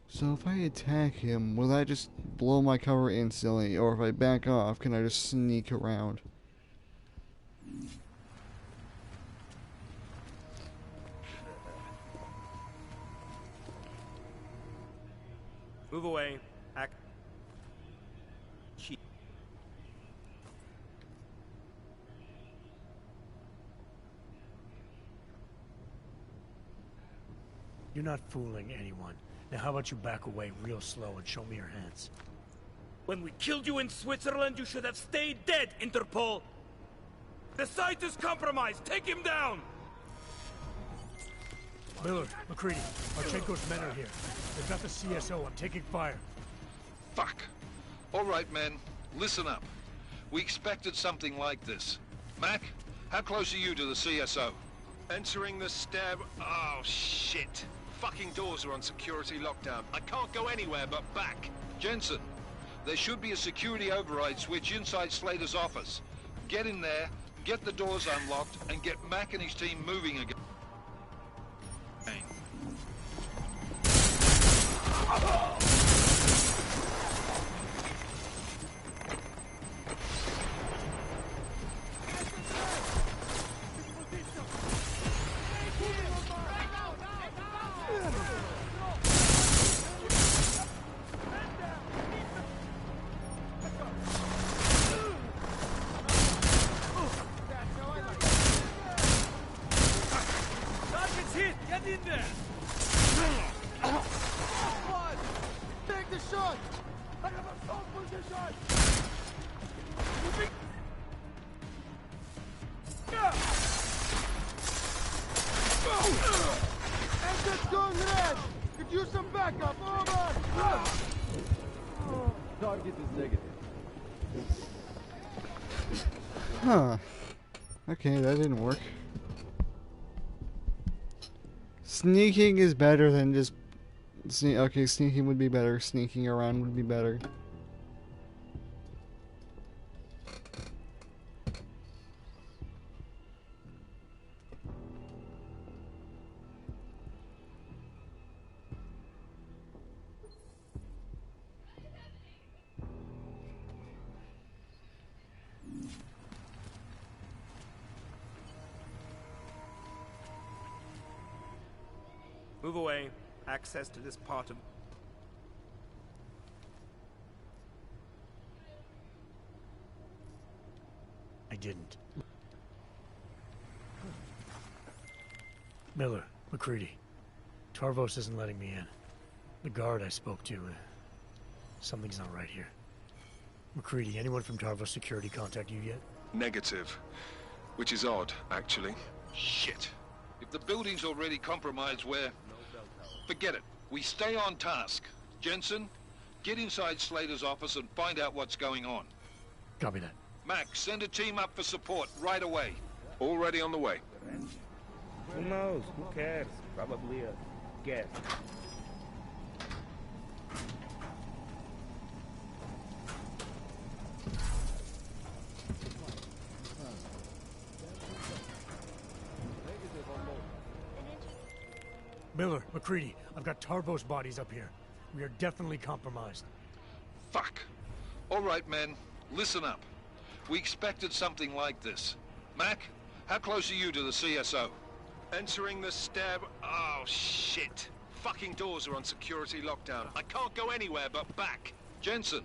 B: So if I attack him, will that just blow my cover instantly? Or if I back off, can I just sneak around?
U: Move away. Act. Cheat.
F: You're not fooling anyone. Now how about you back away real slow and show me your hands?
K: When we killed you in Switzerland, you should have stayed dead, Interpol. The site is compromised. Take him down.
F: Miller, McCready, Marchenko's men are here. They've got the CSO. I'm taking fire.
N: Fuck. All right, men. Listen up. We expected something like this. Mac, how close are you to the CSO?
E: Entering the stab... Oh, shit. Fucking doors are on security lockdown. I can't go anywhere but back.
N: Jensen, there should be a security override switch inside Slater's office. Get in there, get the doors unlocked, and get Mac and his team moving again.
A: Take the shot! I have assault position! Exit's going red! Could use some backup, over! Target is negative.
B: Huh. Okay, that didn't work. Sneaking is better than just... Okay, sneaking would be better. Sneaking around would be better.
U: Move away. Access to this part of...
F: I didn't. Miller, McCready. Tarvos isn't letting me in. The guard I spoke to, something's not right here. McCready, anyone from Tarvos Security contact you yet?
N: Negative. Which is odd, actually. Shit. If the building's already compromised, forget it. We stay on task. Jensen, get inside Slater's office and find out what's going on.
F: Copy that.
N: Max, send a team up for support right away. Already on the way.
U: Who knows? Who cares? Probably a guess.
F: Miller, McCready, I've got Tarvos bodies up here. We are definitely compromised.
N: Fuck. All right, men. Listen up. We expected something like this. Mac, how close are you to the CSO?
V: Entering the stab... Oh, shit. Fucking doors are on security lockdown. I can't go anywhere but back.
N: Jensen,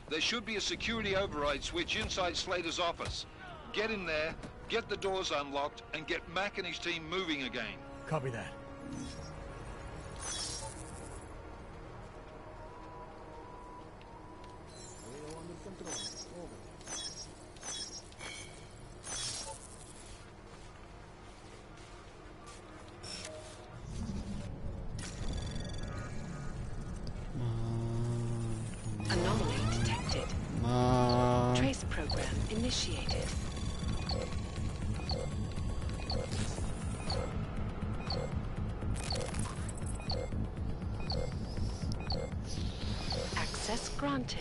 N: there should be a security override switch inside Slater's office. Get in there, get the doors unlocked, and get Mac and his team moving again.
F: Copy that.
C: Anomaly detected. Trace program initiated. Access granted.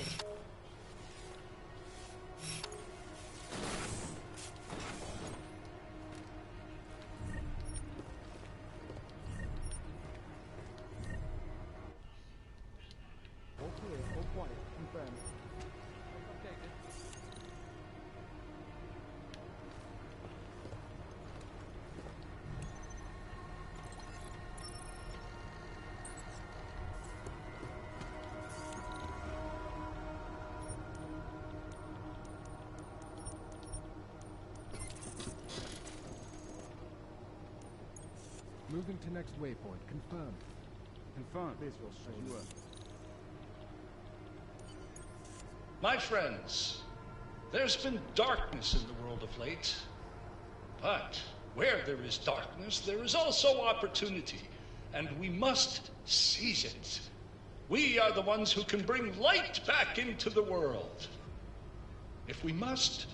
A: Moving to next waypoint. Confirmed.
J: Confirmed. Sure.
T: My friends, there's been darkness in the world of late. But where there is darkness, there is also opportunity, and we must seize it. We are the ones who can bring light back into the world. If we must,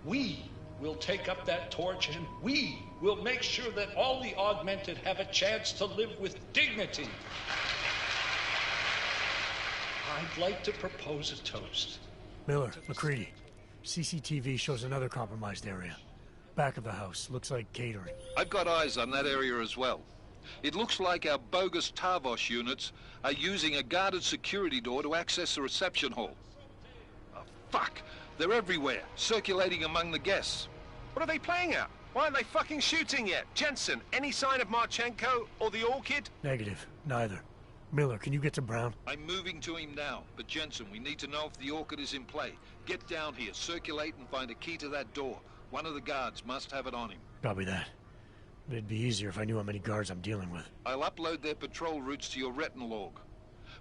T: we will take up that torch, and we will make sure that all the augmented have a chance to live with dignity. I'd like to propose a toast.
F: Miller, McCready, CCTV shows another compromised area. Back of the house, looks like catering.
N: I've got eyes on that area as well. It looks like our bogus Tarvos units are using a guarded security door to access the reception hall. Oh, fuck! They're everywhere, circulating among the guests.
U: What are they playing at? Why aren't they fucking shooting yet? Jensen, any sign of Marchenko or the Orchid?
F: Negative. Neither. Miller, can you get to Brown?
N: I'm moving to him now, but Jensen, we need to know if the Orchid is in play. Get down here, circulate and find a key to that door. One of the guards must have it on him.
F: Copy that. It'd be easier if I knew how many guards I'm dealing with.
N: I'll upload their patrol routes to your retinal log.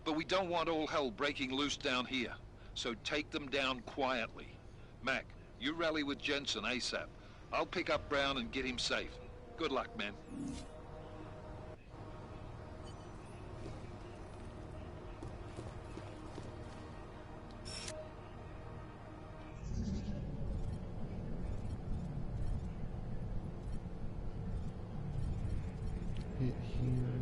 N: But we don't want all hell breaking loose down here. So take them down quietly. Mac, you rally with Jensen ASAP. I'll pick up Brown and get him safe. Good luck, man.
B: Hit here.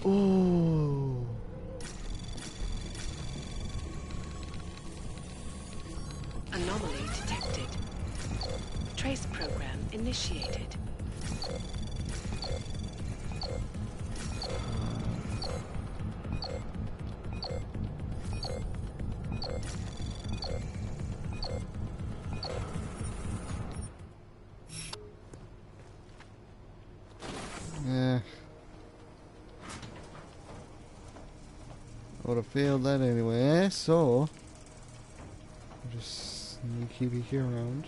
B: Oh.
C: Anomaly detected. Trace program initiated.
B: I would have failed that anyway, so I'll just sneaky peek around.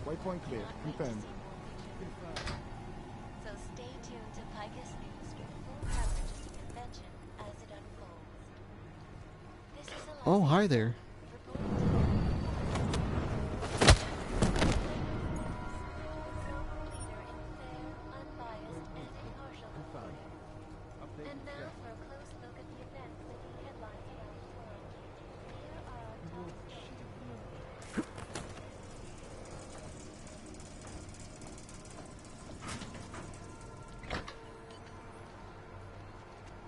A: Waypoint clear. Confirmed.
G: So stay tuned to Picus News for full coverage of the convention as it unfolds. This is a
B: Oh, hi there.
G: And now for a close look at the events making headlines around the world. Here are our top stories.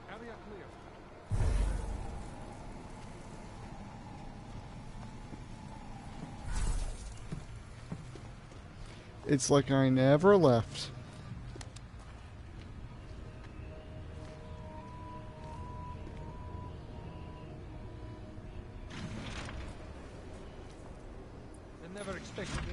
R: Area clear.
B: It's like I never left.
R: I never expected them.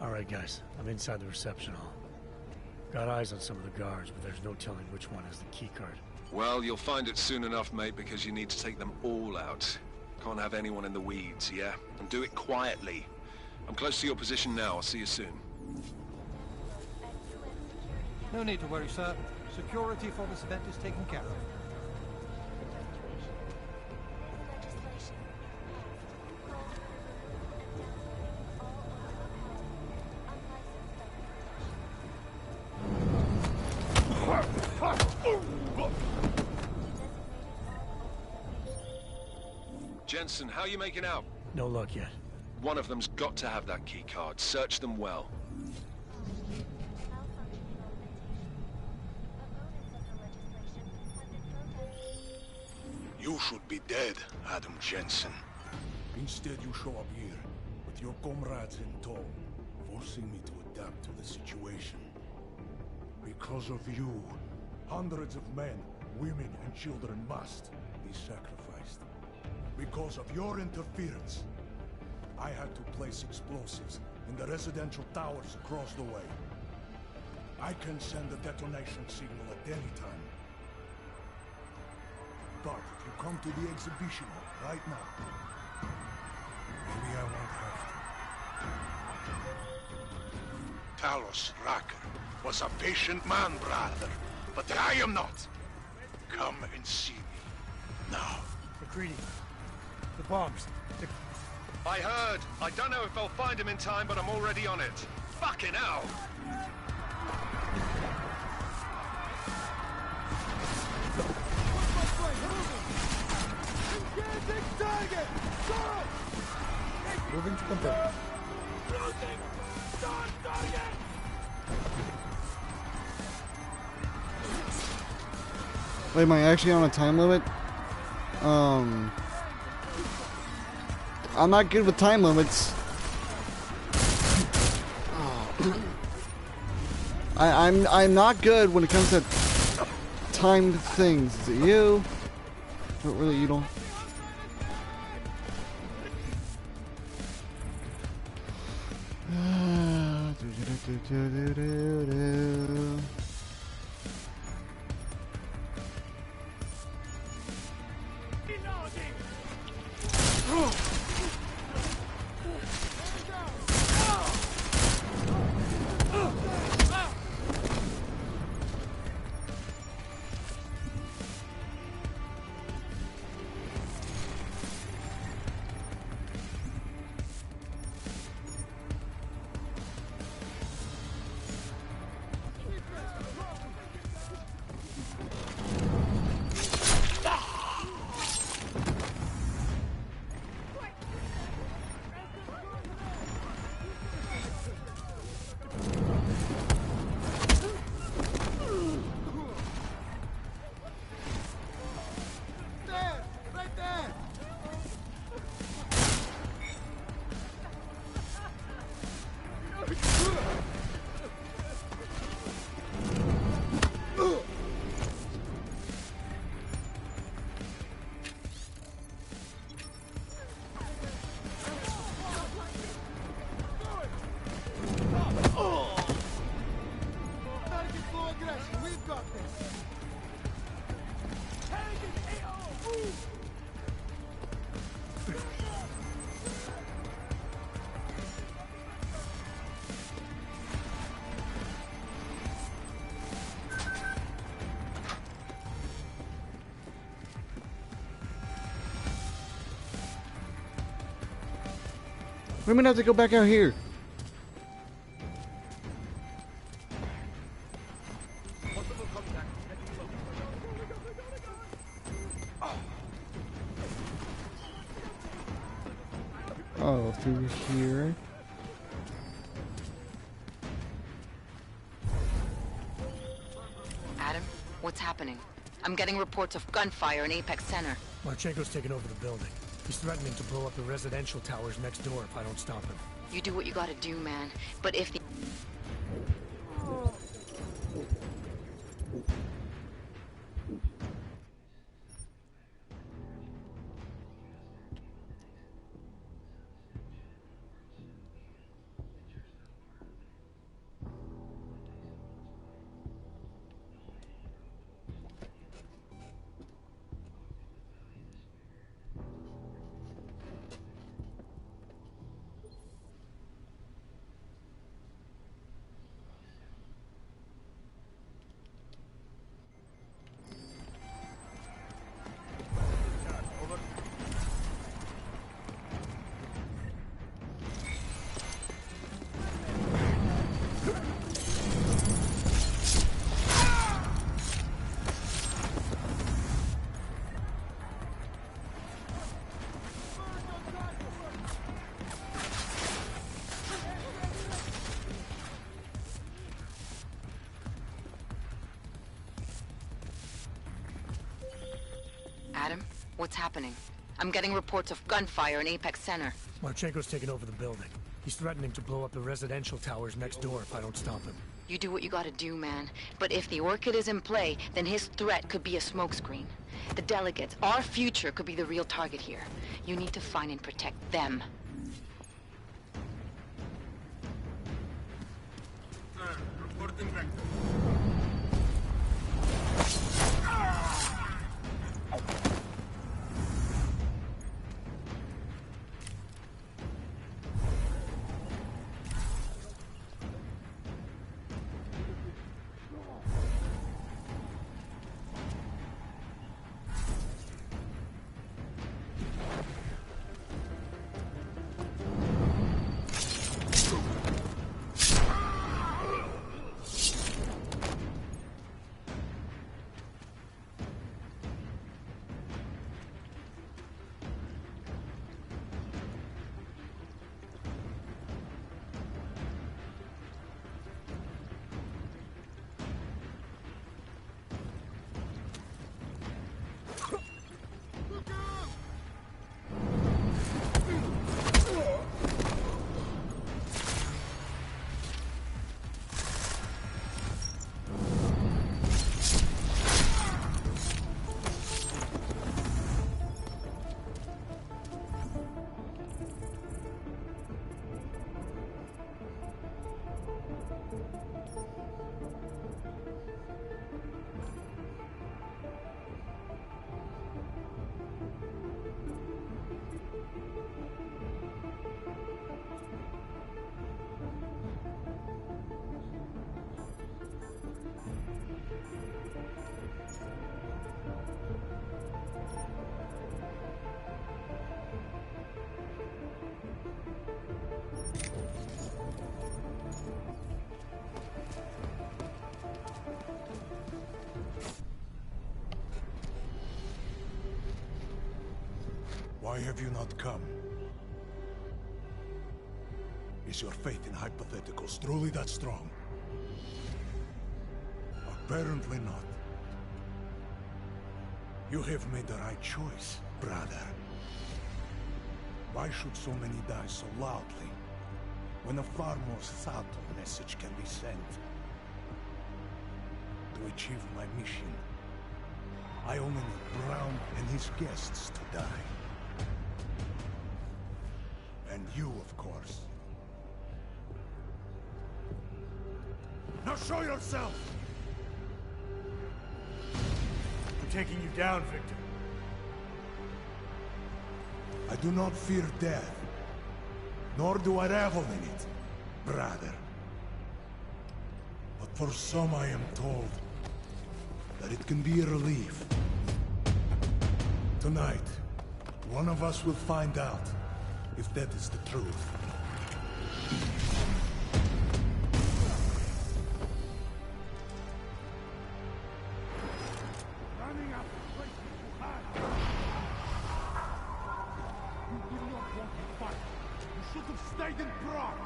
F: Alright guys, I'm inside the reception hall. Got eyes on some of the guards, but there's no telling which one has the key card.
N: Well, you'll find it soon enough, mate, because you need to take them all out. Can't have anyone in the weeds, yeah? And do it quietly. I'm close to your position now. I'll see you soon.
H: No need to worry, sir. Security for this event is taken care of.
N: Jensen, how are you making out?
F: No luck yet.
N: One of them's got to have that key card. Search them well.
I: You should be dead, Adam Jensen. Instead, you show up here with your comrades in tow, forcing me to adapt to the situation. Because of you, hundreds of men Women and children must be sacrificed. Because of your interference, I had to place explosives in the residential towers across the way. I can send a detonation signal at any time. Guard, if you come to the exhibition hall right now, maybe I won't have to. Talos Racker was a patient man, brother, but I am not. Come and see me, now.
F: McCready, the bombs.
V: I heard. I don't know if I'll find him in time, but I'm already on it. Fucking hell!
B: Moving to confirm. Wait, am I actually on a time limit? I'm not good with time limits. I'm not good when it comes to timed things. Is it you? Not really, you don't. We might have to go back out here. Oh, through here.
O: Adam, what's happening? I'm getting reports of gunfire in Apex Center.
F: Marchenko's taken over the building. He's threatening to blow up the residential towers next door if I don't stop him.
O: You do what you gotta do, man. But if the... Adam, what's happening? I'm getting reports of gunfire in Apex Center.
F: Marchenko's taken over the building. He's threatening to blow up the residential towers next door if I don't stop him.
O: You do what you gotta do, man. But if the Orchid is in play, then his threat could be a smokescreen. The delegates, our future, could be the real target here. You need to find and protect them.
S: Reporting back.
I: Why have you not come? Is your faith in hypotheticals truly that strong? Apparently not. You have made the right choice, brother. Why should so many die so loudly, when a far more subtle message can be sent? To achieve my mission, I only need Brown and his guests to die. And you, of course. Now show yourself!
S: I'm taking you down, Victor.
I: I do not fear death, nor do I revel in it, brother. But for some I am told that it can be a relief. Tonight, one of us will find out if that is the truth.
A: Running up the place to hide. You did not want to fight. You should have stayed in Prague.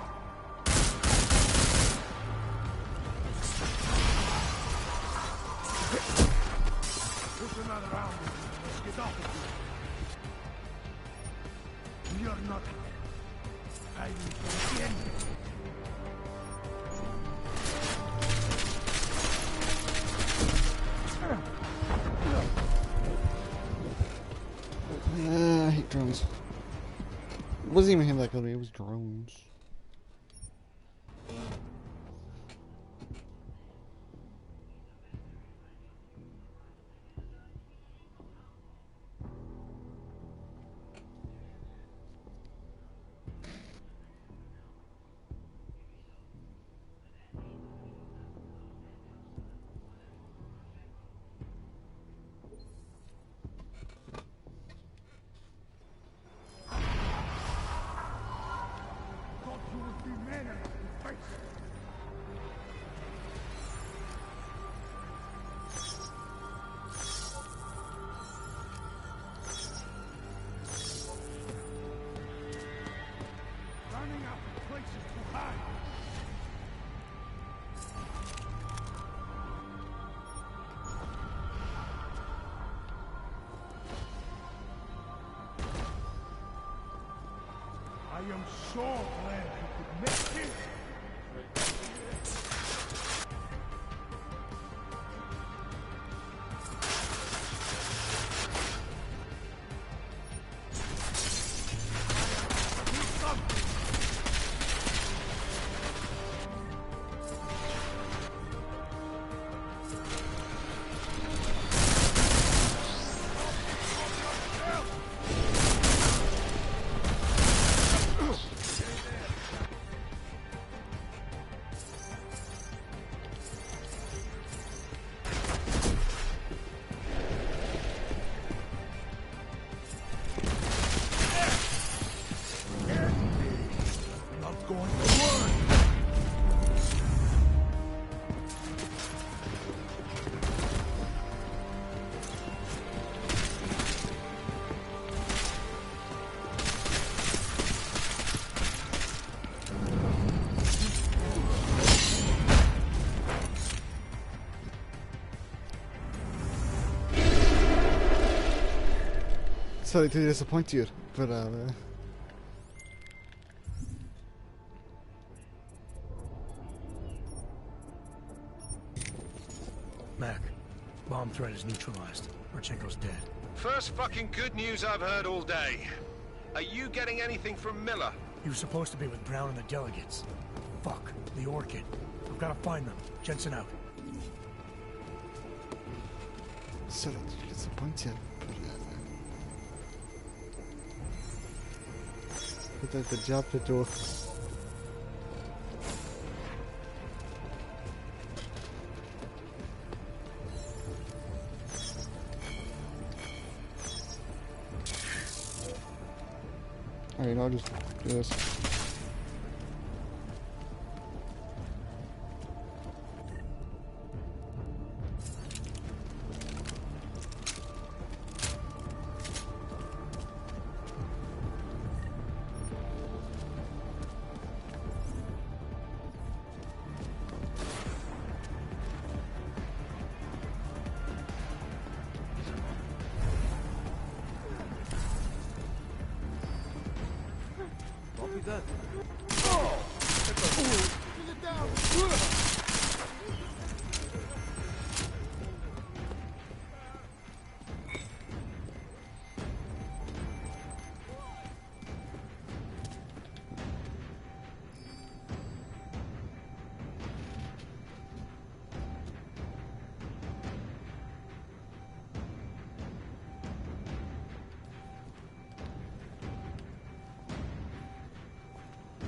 A: Put another round in you. Let's get off of here. We are not fighting for the end.
B: I hate drones. It wasn't even him that killed me, it was drones.
A: I am so glad you could make it.
B: Sorry to disappoint you, but
F: Mac, bomb threat is neutralized. Marchenko's dead.
V: First fucking good news I've heard all day. Are you getting anything from Miller?
F: He was supposed to be with Brown and the delegates. Fuck, the Orchid. I've got to find them. Jensen out.
B: sorry to disappoint you, but the job to do. Alright, I'll just do this.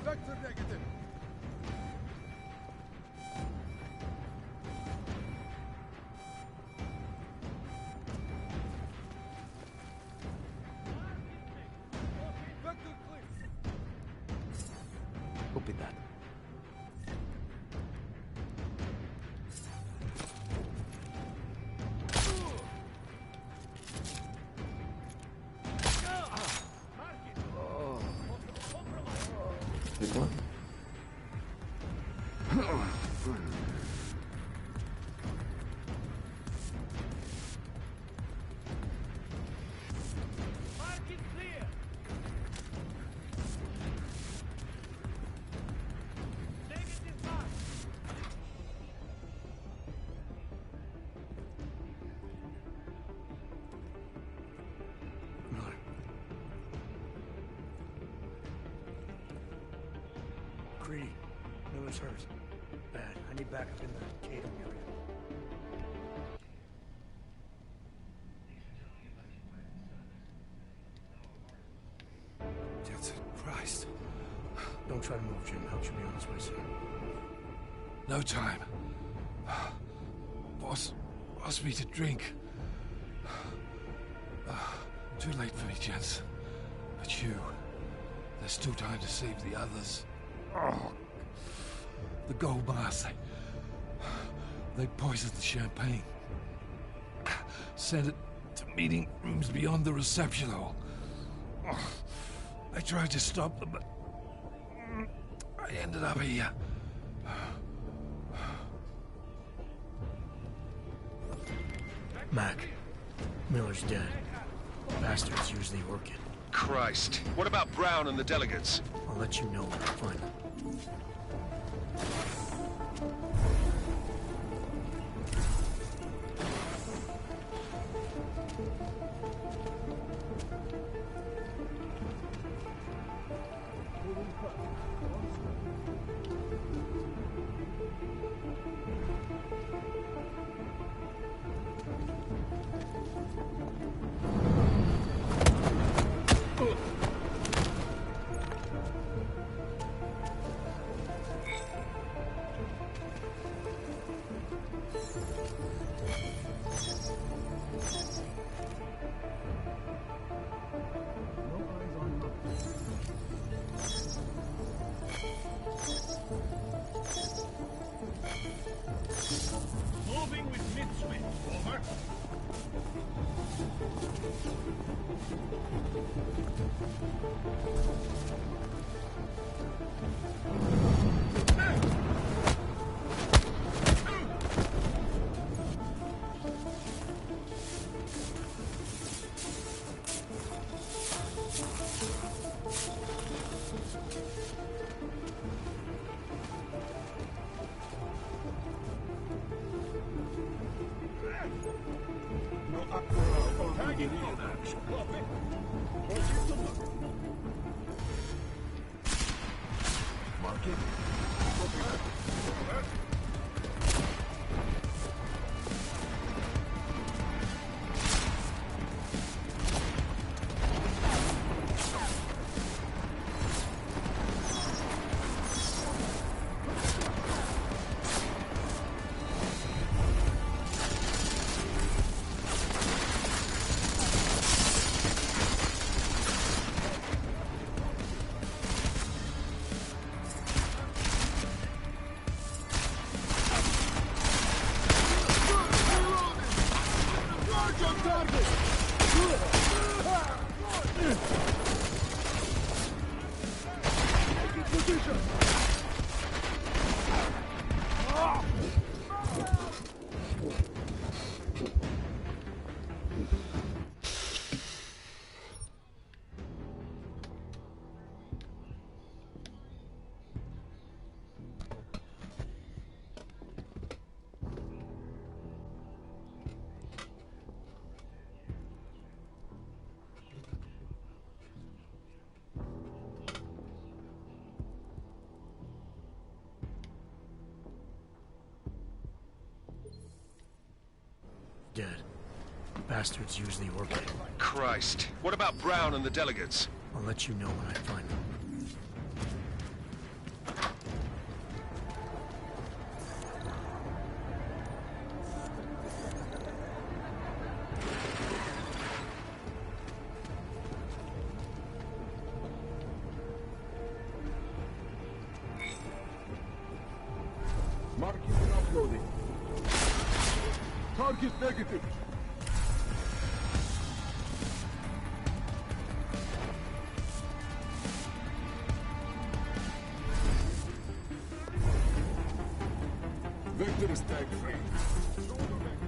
A: Vector negative. Vector clear.
U: Copy that.
J: This one?
F: Greedy. Miller's hurt. Bad. I need backup in the catering area.
R: Jensen, Christ.
F: Don't try to move, Jim. Help should be on its way soon.
R: No time. Boss asked me to drink. Too late for me, Jensen. But you... There's still time to save the others. Oh, the gold bars, they poisoned the champagne. Sent it to meeting rooms beyond the reception hall. Oh, I tried to stop them, but I ended up here.
F: Mac, Miller's dead. Bastards use the Orchid.
V: Christ. What about Brown and the delegates?
F: I'll let you know when I find them. Dead. Bastards use the orchid.
V: Christ. What about Brown and the delegates?
F: I'll let you know when I find them.
A: Marking and uploading. Target negative. Vector is tag free.